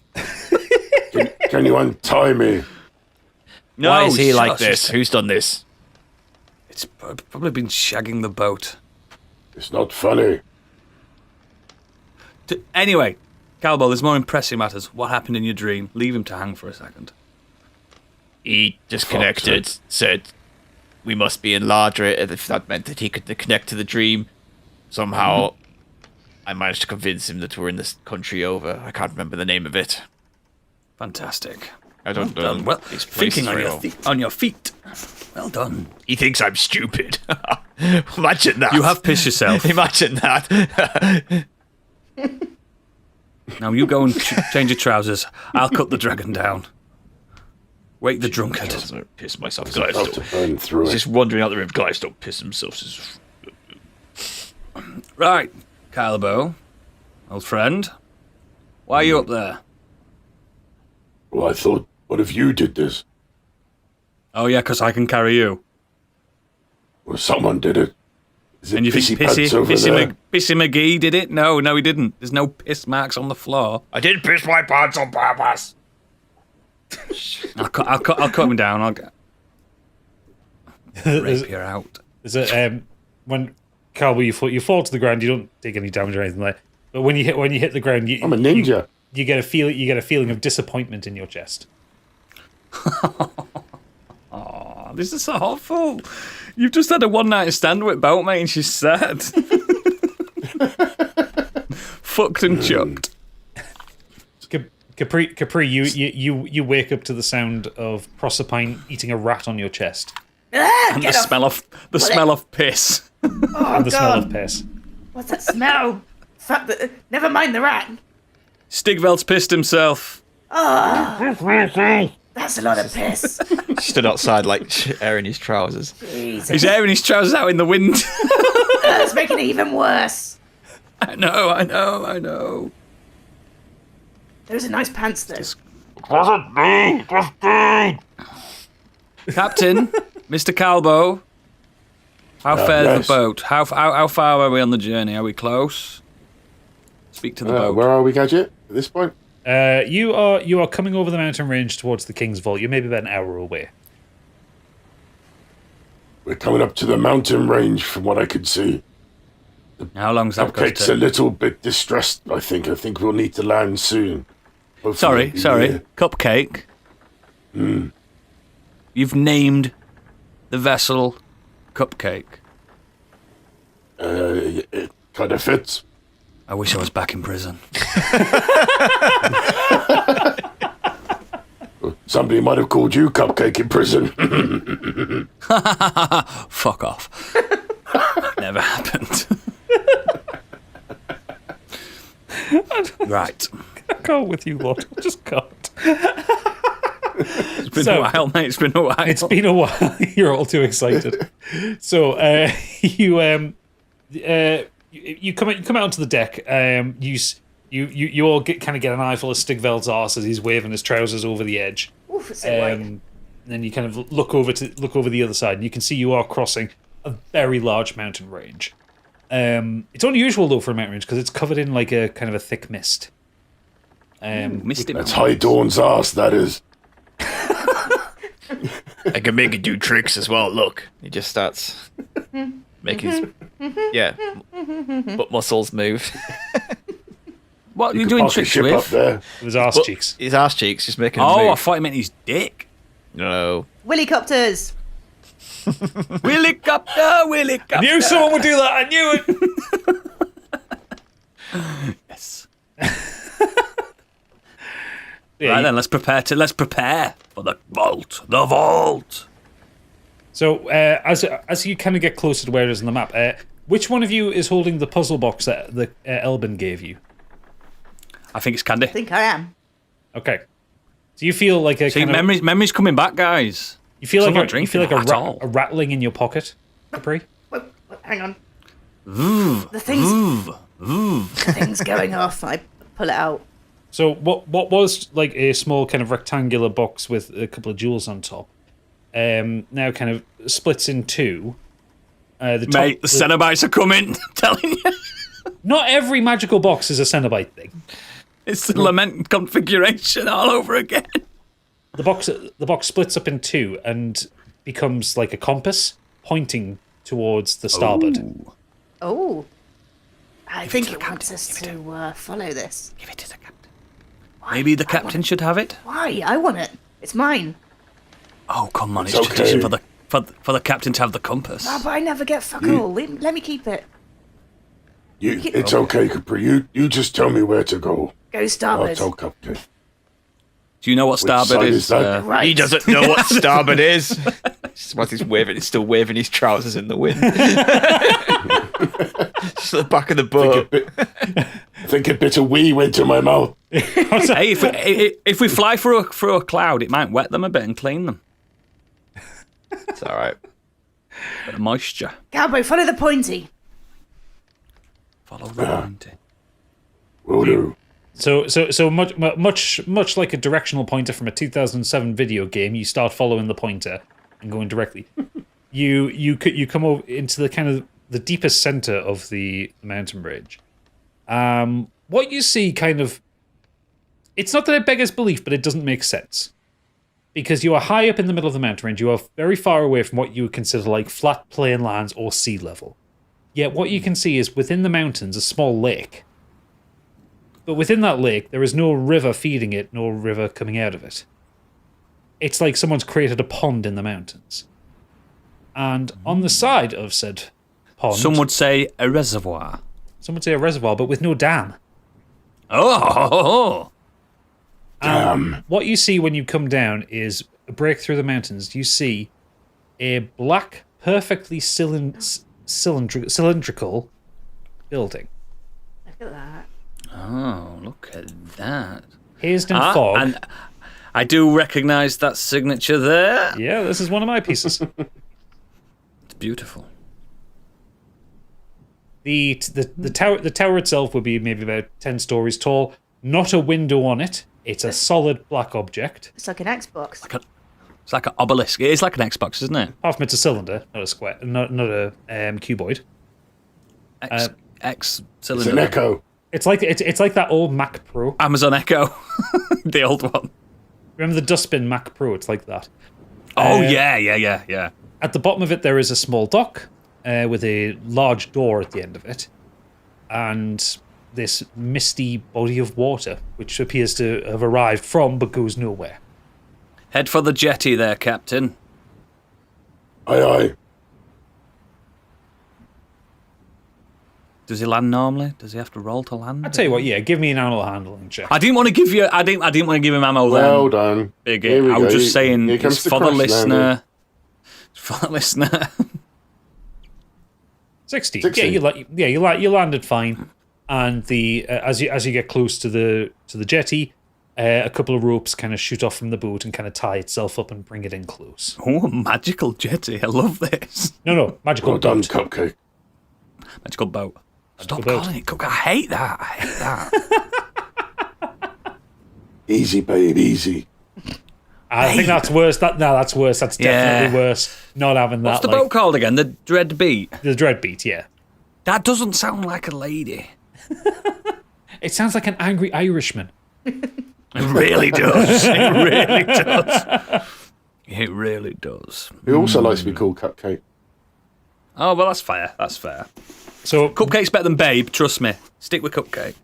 Can you untie me? No, why is he like shush. this? Who's done this? It's probably been shagging the boat. It's not funny. Anyway, Calbo, there's more impressive matters. What happened in your dream? Leave him to hang for a second. He disconnected, said we must be enlarger it if that meant that he could connect to the dream. Somehow, I managed to convince him that we're in this country over. I can't remember the name of it. Fantastic. I don't know. Well, thinking on your feet. Well done. He thinks I'm stupid. Imagine that. You have pissed yourself. Imagine that. Now you go and change your trousers. I'll cut the dragon down. Wake the drunkard. I piss myself. It's Guys, about to burn through he's it. just wandering out the room. Guys, don't piss themselves. Right, Calbo, old friend. Why are you up there? Well, I thought, what if you did this? Oh yeah, 'cause I can carry you. Well, someone did it. Is it And you think Pants over there? Pissy McGee did it? No, he didn't. There's no piss marks on the floor. I didn't piss my pants on purpose. I'll cut him down. I'll rape you out. Is it when Calbo you fall to the ground, you don't take any damage or anything like that. But when you hit the ground, I'm a ninja. You get a feeling of disappointment in your chest. Oh, this is so awful. You've just had a one-night stand with Boatmate and she's sad. Fucked and chucked. Capri, you wake up to the sound of Proserpine eating a rat on your chest. And the smell of piss. Oh, And the smell God. of piss. What's that smell? Never mind the rat. Stigveld's pissed himself. That's a lot of piss. Stood outside, like, airing his trousers. Jesus. He's airing his trousers out in the wind. That's making it even worse. I know. Those are nice pants, though. Captain, Mr. Calbo, how fares yes. the boat? How far are we on the journey? Are we close? Speak to the boat. Where are we, Gadget, at this point? You are coming over the mountain range towards the King's Vault. You're maybe about an hour away. We're coming up to the mountain range from what I could see. How long's that going to Cupcake's a take? little bit distressed, I think. I think we'll need to land soon. Hopefully Sorry. yeah. Cupcake. You've named the vessel Cupcake. It kind of fits. I wish I was back in prison. Somebody might have called you Cupcake in prison. Fuck off. Never happened. Right. I can't with you, Lord. I just can't. It's been a while, mate. It's been a while. It's been a while. You're all too excited. So you come out onto the deck. You all get an eyeful of Stigveld's arse as he's waving his trousers over the edge. Oof, it's so wide. And then you kind of look over the other side, and you can see you are crossing a very large mountain range. It's unusual though for a mountain range because it's covered in like a kind of a thick mist. Misty That's High Dawn's ass, that is. I can make it do tricks as well. Look, He just starts making his butt muscles move. What are you Could doing park a tricks ship up with? there. It was arse But cheeks. His ass cheeks just making him Oh, I move. thought you meant his dick. No. Willycopters. Willycopter. I knew someone would do that. I knew it. Yes. Yeah, Right then, let's prepare for the vault. The vault. So as you kind of get closer to where it is on the map, which one of you is holding the puzzle box that the Elbin gave you? I think it's Candy. I think I am. Okay. So you feel like a See, kind of, memory's coming back, guys. you feel I'm not like drinking a at all. rattling in your pocket, Capri. What hang on. The Thing's going off. I pull it out. So what was like a small kind of rectangular box with a couple of jewels on top, now kind of splits in two. The Cenobites are coming. I'm telling you. Not every magical box is a Cenobite thing. It's the lament configuration all over again. The box splits up in two and becomes like a compass pointing towards the starboard. Oh. I think it wants us to follow this. Give it to the captain. Maybe the captain should have it. Why? I want it. It's mine. Oh, come on! It's tradition for the captain to have the compass. Oh, but I never get fuck all. Let me keep it. It's okay, Capri. You just tell me where to go. Go starboard. I'll tell Captain. Do you know what starboard is? Right. He doesn't know what starboard is. Whilst he's still waving his trousers in the wind. Just the back of the boat. I think a bit of wee went to my mouth. Hey, if we fly through a cloud, it might wet them a bit and clean them. It's all right. Bit of moisture. Cowboy, follow the pointy. Follow the pointy. Will do. So much like a directional pointer from a 2007 video game, you start following the pointer and going directly. You come over into the kind of the deepest center of the mountain bridge. What you see kind of, it's not that it beggars belief, but it doesn't make sense. Because you are high up in the middle of the mountain range, you are very far away from what you would consider like flat plain lands or sea level. Yet what you can see is within the mountains a small lake. But within that lake, there is no river feeding it, no river coming out of it. It's like someone's created a pond in the mountains. And on the side of said pond... Some would say a reservoir. Some would say a reservoir, but with no dam. Oh! What you see when you come down is a break through the mountains. You see a black, perfectly cylindrical building. Look at that. Oh, look at that. Hazed in fog. And I do recognise that signature there. Yeah, this is one of my pieces. It's beautiful. The tower itself would be maybe about 10 stories tall. Not a window on it. It's a solid black object. It's like an Xbox. It's like an obelisk. It is like an Xbox, isn't it? Apart from it's a cylinder, not a square, not a cuboid. X It's cylinder. an Echo. It's like that old Mac Pro. Amazon Echo, the old one. Remember the dustbin Mac Pro? It's like that. Oh yeah. At the bottom of it, there is a small dock with a large door at the end of it, and this misty body of water, which appears to have arrived from but goes nowhere. Head for the jetty there, Captain. Aye, aye. Does he land normally? Does he have to roll to land? I tell you what, yeah, give me an animal handling check. I didn't want to give you. I didn't want to give him ammo. Well then. done. Big. Here we I was go. just saying, Here comes it's the for the crash listener. landing. For the listener. 60. 60. Yeah, you landed fine. And the as you get close to the jetty, a couple of ropes kind of shoot off from the boat and kind of tie itself up and bring it in close. Oh, a magical jetty! I love this. No, magical Well done, boat. Cupcake. Magical boat. Stop boat. calling it cook. I hate that. Easy, babe, easy. I think that's worse. That's worse. That's definitely worse. Not having that. What's the boat called again? The Dread Beat. The Dreadbeat, yeah. That doesn't sound like a lady. It sounds like an angry Irishman. It really does. It really does. It really does. He also likes to be called Cupcake. Oh, well, that's fair. That's fair. So Cupcake's better than Babe, trust me. Stick with Cupcake.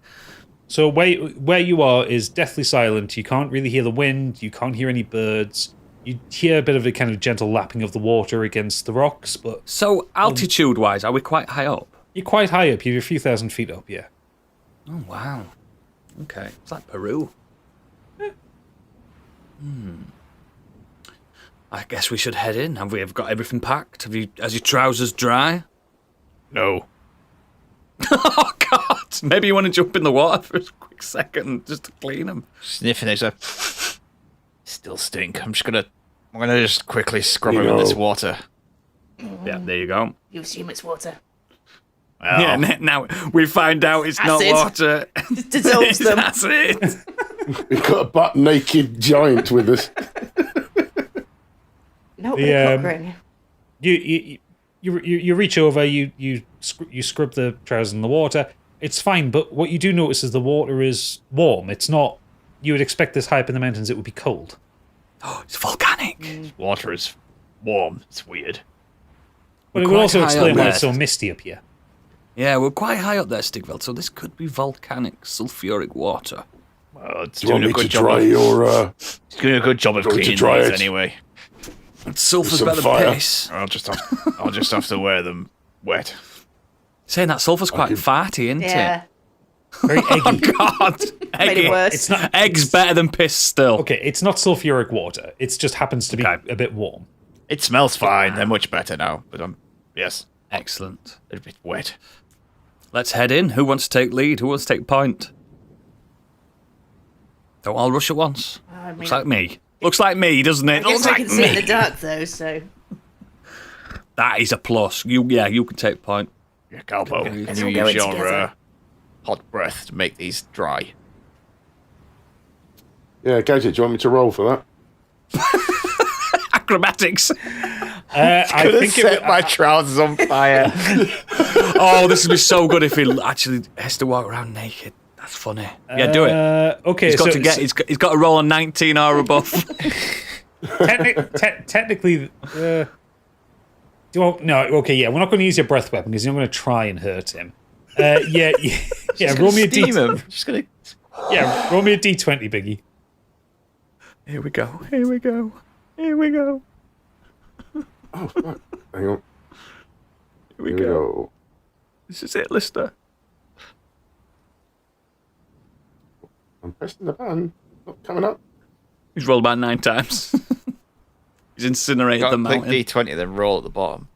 So where you are is deathly silent. You can't really hear the wind. You can't hear any birds. You hear a bit of a kind of gentle lapping of the water against the rocks, but So, altitude-wise, are we quite high up? you're quite high up. You're a few thousand feet up, yeah. Oh, wow. Okay. It's like Peru. I guess we should head in. Have we got everything packed? Has your trousers dry? No. Oh, God. Maybe you want to jump in the water for a quick second just to clean them. Sniffing it. Still stink. I'm gonna just quickly scrub him in this water. Yeah, there you go. You assume it's water. Well, Yeah, now we find out it's not Acid. water. Just dissolves them. That's it. We've got a butt-naked giant with us. No, but The, a cock ring. You reach over, you scrub the trousers in the water. It's fine, but what you do notice is the water is warm. It's not. You would expect this high up in the mountains, it would be cold. Oh, it's volcanic. water is warm. It's weird. But it We're would quite also high explain up why there. it's so misty up here. Yeah, we're quite high up there, Stigveld, so this could be volcanic sulfuric water. Well, it's Do you want doing a me to good job. dry your... It's doing a good job of Do you want me to cleaning dry these it? anyway. Sulfur's Some better fire. than piss. I'll just have to wear them wet. Saying that sulfur's quite farty, isn't Yeah. Very eggy. it? God, Made it eggy. worse. It's not. Egg's better than piss still. Okay, it's not sulfuric water. It just happens to be Okay. a bit warm. It smells fine. They're much better now, but yes, Excellent. a bit wet. Let's head in. Who wants to take lead? Who wants to take point? Don't all rush at once. I mean, Looks like me. Looks like me, doesn't I it? guess Looks I like can see in me. the dark though, so That is a plus. You can take point. Yeah, Calbo, Okay. can Let's you all go use in your together. hot breath to make these dry? Yeah, Gadget, do you want me to roll for that? Acrobatics. I think it, my trousers on fire. Oh, this would be so good if he actually has to walk around naked. That's funny. Yeah, do it. Okay, He's got so, to get. He's got to roll a 19 or above. technically, do you want, no. Okay, yeah, we're not going to use your breath weapon because you're going to try and hurt him. Yeah. Roll me a D. him. Just gonna. Yeah, roll me a D20, Biggie. Here we go. Here we go. Here we go. Oh, fuck. Hang on. Here we Here we go. go. This is it, Lister. I'm pressing the button. Not coming up. He's rolled about 9 times. He's incinerated Got the to click mountain. D20, then roll at the bottom.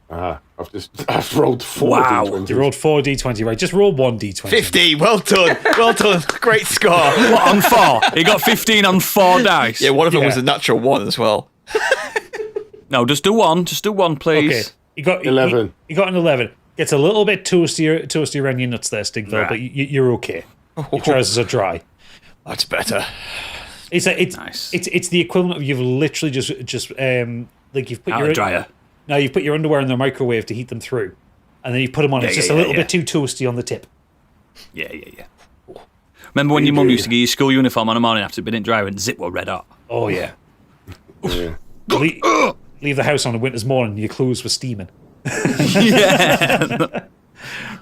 I've rolled 4 Wow. D20s. You rolled 4 D20, right? Just roll 1 D20. 50. Well done. Well done. Great score. What, on 4? He got 15 on 4 dice. Yeah, one of them Yeah. was a natural one as well. No, just do one. Just do one, please. Okay, you got 11. You got an 11. Gets a little bit toasty around your nuts there, Stigville, Right. but you're okay. Your trousers are dry. That's better. It's Nice. it's the equivalent of you've literally just like you've put Out your of dryer. No, you put your underwear in the microwave to heat them through, and then you put them on. Yeah, It's just yeah, a little yeah. bit too toasty on the tip. Yeah. Remember when your mum used to get your school uniform on a morning after it'd been in dryer and zip were red hot? Oh yeah. Yeah. Leave the house on a winter's morning, your clothes were steaming. Yeah.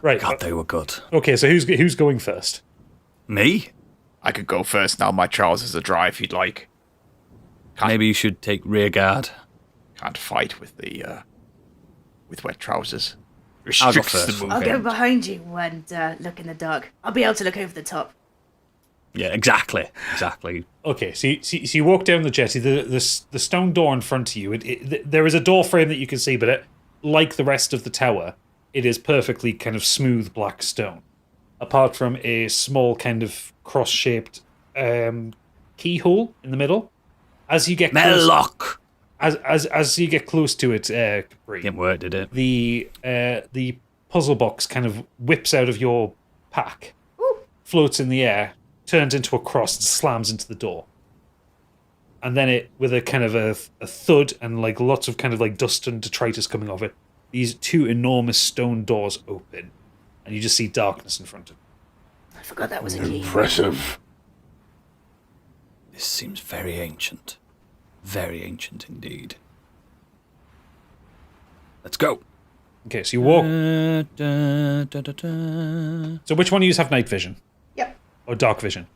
Right. God, they were good. Okay, so who's going first? Me? I could go first now. My trousers are dry if you'd like. Maybe you should take rear guard. Can't fight with the with wet trousers. I'll go Restricts the first. I'll movement. go behind you and look in the dark. I'll be able to look over the top. Yeah, exactly. Okay, so you walk down the jetty. The stone door in front of you. There is a door frame that you can see, but like the rest of the tower, it is perfectly kind of smooth black stone, apart from a small kind of cross-shaped keyhole in the middle. As you get close, Mellock! as you get close to it, Capri, Didn't work, did it? the puzzle box kind of whips out of your pack, floats in the air, turns into a cross, and slams into the door. And then it, with a kind of a thud and like lots of kind of like dust and detritus coming off it, these 2 enormous stone doors open, and you just see darkness in front of you. I forgot that was a key. Impressive. This seems very ancient. Very ancient indeed. Let's go. Okay, so you walk. Da, da, da, da. So which one of you have night vision Yep. or dark vision?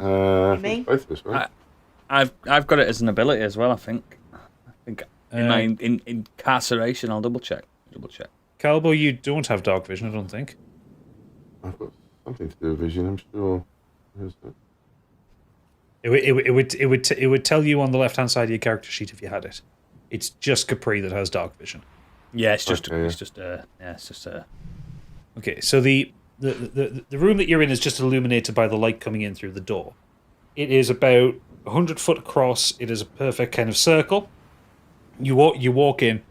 Me? Both of us, right? I've got it as an ability as well, I think. In my incarceration, I'll double check. Calbo, you don't have dark vision, I don't think. I've got something to do with vision, I'm sure. Where's that? It would tell you on the left hand side of your character sheet if you had it. It's just Capri that has dark vision. Yeah, it's just Okay, it's just Okay, so the room that you're in is just illuminated by the light coming in through the door. It is about 100 foot across. It is a perfect kind of circle. You walk in,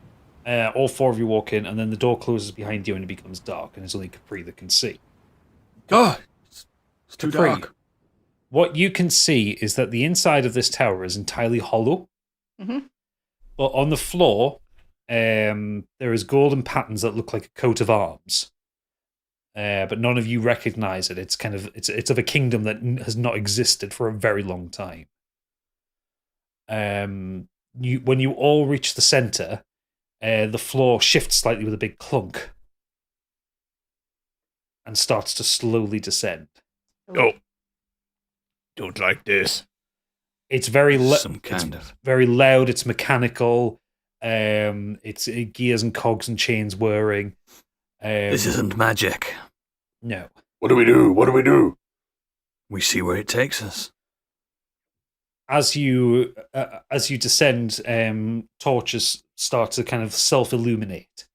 All 4 of you walk in, and then the door closes behind you and it becomes dark, and it's only Capri that can see. Oh, it's too Capri, dark. what you can see is that the inside of this tower is entirely hollow. Mm-hmm. But on the floor, there is golden patterns that look like a coat of arms. But none of you recognize it. It's kind of it's of a kingdom that has not existed for a very long time. When you all reach the center, the floor shifts slightly with a big clunk and starts to slowly descend. Oh, don't like this. It's very very loud. It's mechanical. It's gears and cogs and chains whirring. This isn't magic. No. What do we do? What do we do? We see where it takes us. As you descend, torches start to kind of self-illuminate,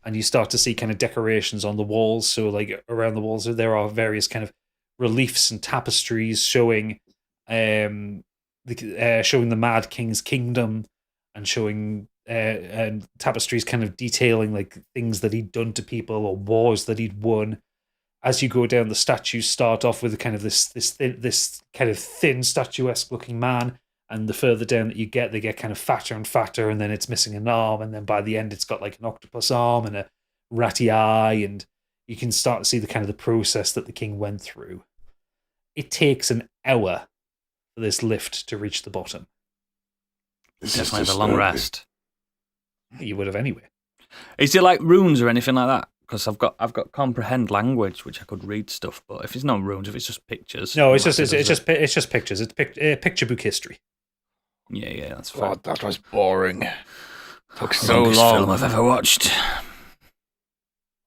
and you start to see kind of decorations on the walls. So, like around the walls, there are various kind of reliefs and tapestries showing the Mad King's kingdom, and showing and tapestries kind of detailing like things that he'd done to people or wars that he'd won. As you go down, the statues start off with kind of this kind of thin statuesque looking man, and the further down that you get, they get kind of fatter and fatter, and then it's missing an arm, and then by the end it's got like an octopus arm and a ratty eye, and you can start to see the kind of the process that the king went through. It takes an hour for this lift to reach the bottom. Definitely have a long rest. You would have anyway. Is it like runes or anything like that? Because I've got comprehend language, which I could read stuff. But if it's not runes, if it's just pictures, no, it's just pictures. It's picture book history. Yeah, that's fine. God, that was boring. Took so Longest long. film I've ever watched.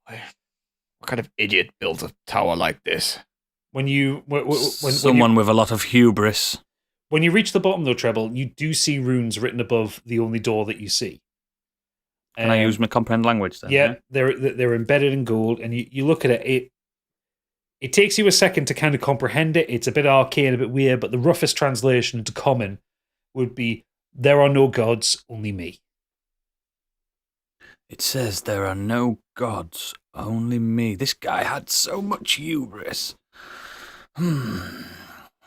What kind of idiot built a tower like this? When Someone with a lot of hubris. When you reach the bottom, though, Treble, you do see runes written above the only door that you see. Can I use my comprehend language then? Yeah, they're embedded in gold, and you look at it. It takes you a second to kind of comprehend it. It's a bit arcane, a bit weird, but the roughest translation into common would be, "There are no gods, only me." It says there are no gods, only me. This guy had so much hubris.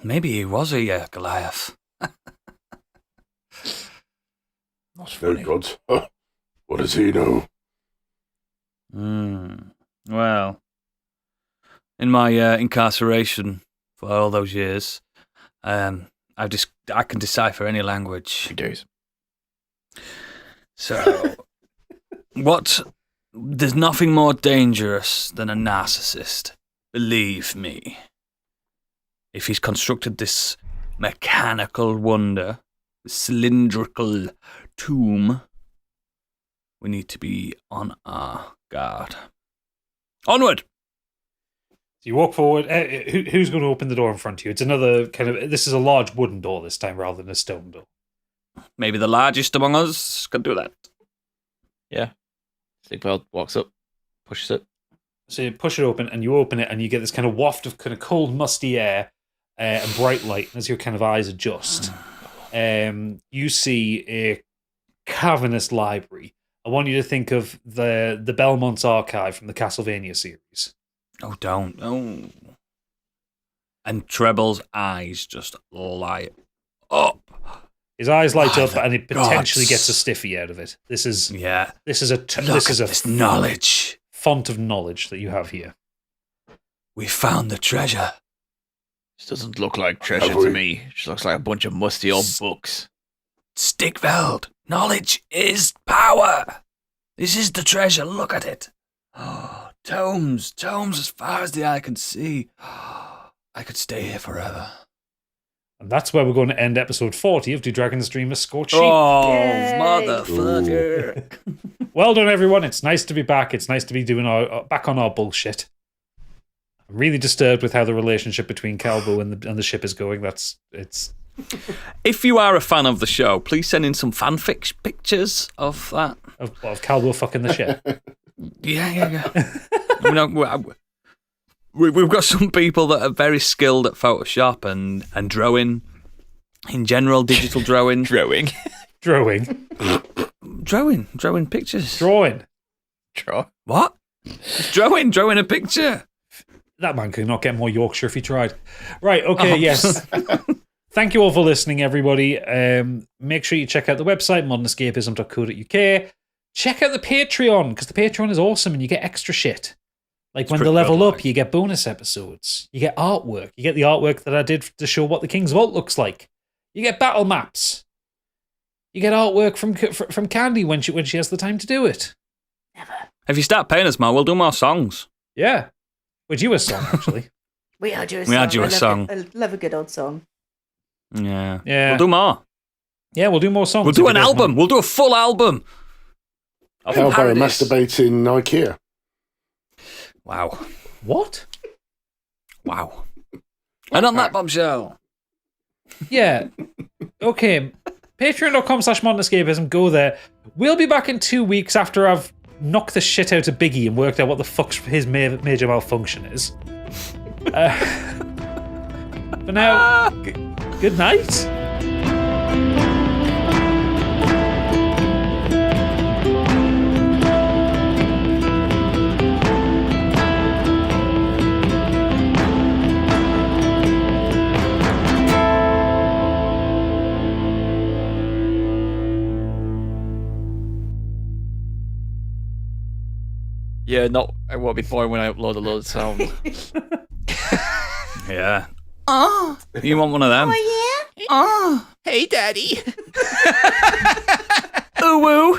Maybe he was a Goliath. Not funny. No gods. Huh. What does he know? Well, in my incarceration for all those years, I can decipher any language. 3 days. So, there's nothing more dangerous than a narcissist. Believe me. If he's constructed this mechanical wonder, cylindrical tomb, we need to be on our guard. Onward! So you walk forward. Who's going to open the door in front of you? It's another kind of... This is a large wooden door this time rather than a stone door. Maybe the largest among us can do that. Yeah. Stigveld walks up, pushes it. So you push it open, and you open it, and you get this kind of waft of kind of cold, musty air and bright light. And as your kind of eyes adjust, you see a cavernous library. I want you to think of the Belmont's archive from the Castlevania series. Oh, don't. Oh. And Treble's eyes just light up. His eyes light By up, the and it potentially gods. gets a stiffy out of it. This is This knowledge. Font of knowledge that you have here. We found the treasure. This doesn't look like treasure to me. It just looks like a bunch of musty old books. Stigveld, knowledge is power. This is the treasure. Look at it. Oh, tomes as far as the eye can see. I could stay here forever. And that's where we're going to end episode 40 of Do Dragons Dream of Scorched Sheep. Oh, Yay. motherfucker. Well done, everyone. It's nice to be back. It's nice to be doing back on our bullshit. I'm really disturbed with how the relationship between Calbo and the ship is going. It's. If you are a fan of the show, please send in some fanfic pictures of that. Of Calbo fucking the ship. Yeah. We've got some people that are very skilled at Photoshop and drawing. In general, digital drawing. Drawing. Drawing pictures. Drawing. Draw. What? Drawing a picture. That man could not get more Yorkshire if he tried. Right, okay, yes. Thank you all for listening, everybody. Make sure you check out the website, modernescapism.co.uk. Check out the Patreon, because the Patreon is awesome and you get extra shit. Like when they level up, you get bonus episodes. You get artwork. You get the artwork that I did to show what the King's Vault looks like. You get battle maps. You get artwork from Candy when she has the time to do it. Never. If you start paying us more, we'll do more songs. Yeah. Would you a song, actually? We had you a We song. had you a song. I love a good old song. Yeah. Yeah. We'll do more. Yeah, we'll do more songs. We'll do an album. We'll do a full album. How about masturbating IKEA? Wow. What? Wow. And on that bombshell. Yeah. Okay. Patreon.com/modernescapism. Go there. We'll be back in 2 weeks after I've knocked the shit out of Biggie and worked out what the fuck's his major malfunction is. For now, good night. Yeah, I won't be boring when I upload a load of sound. Yeah. Oh. You want one of them? Oh, yeah? Oh, hey, Daddy. Ooh woo.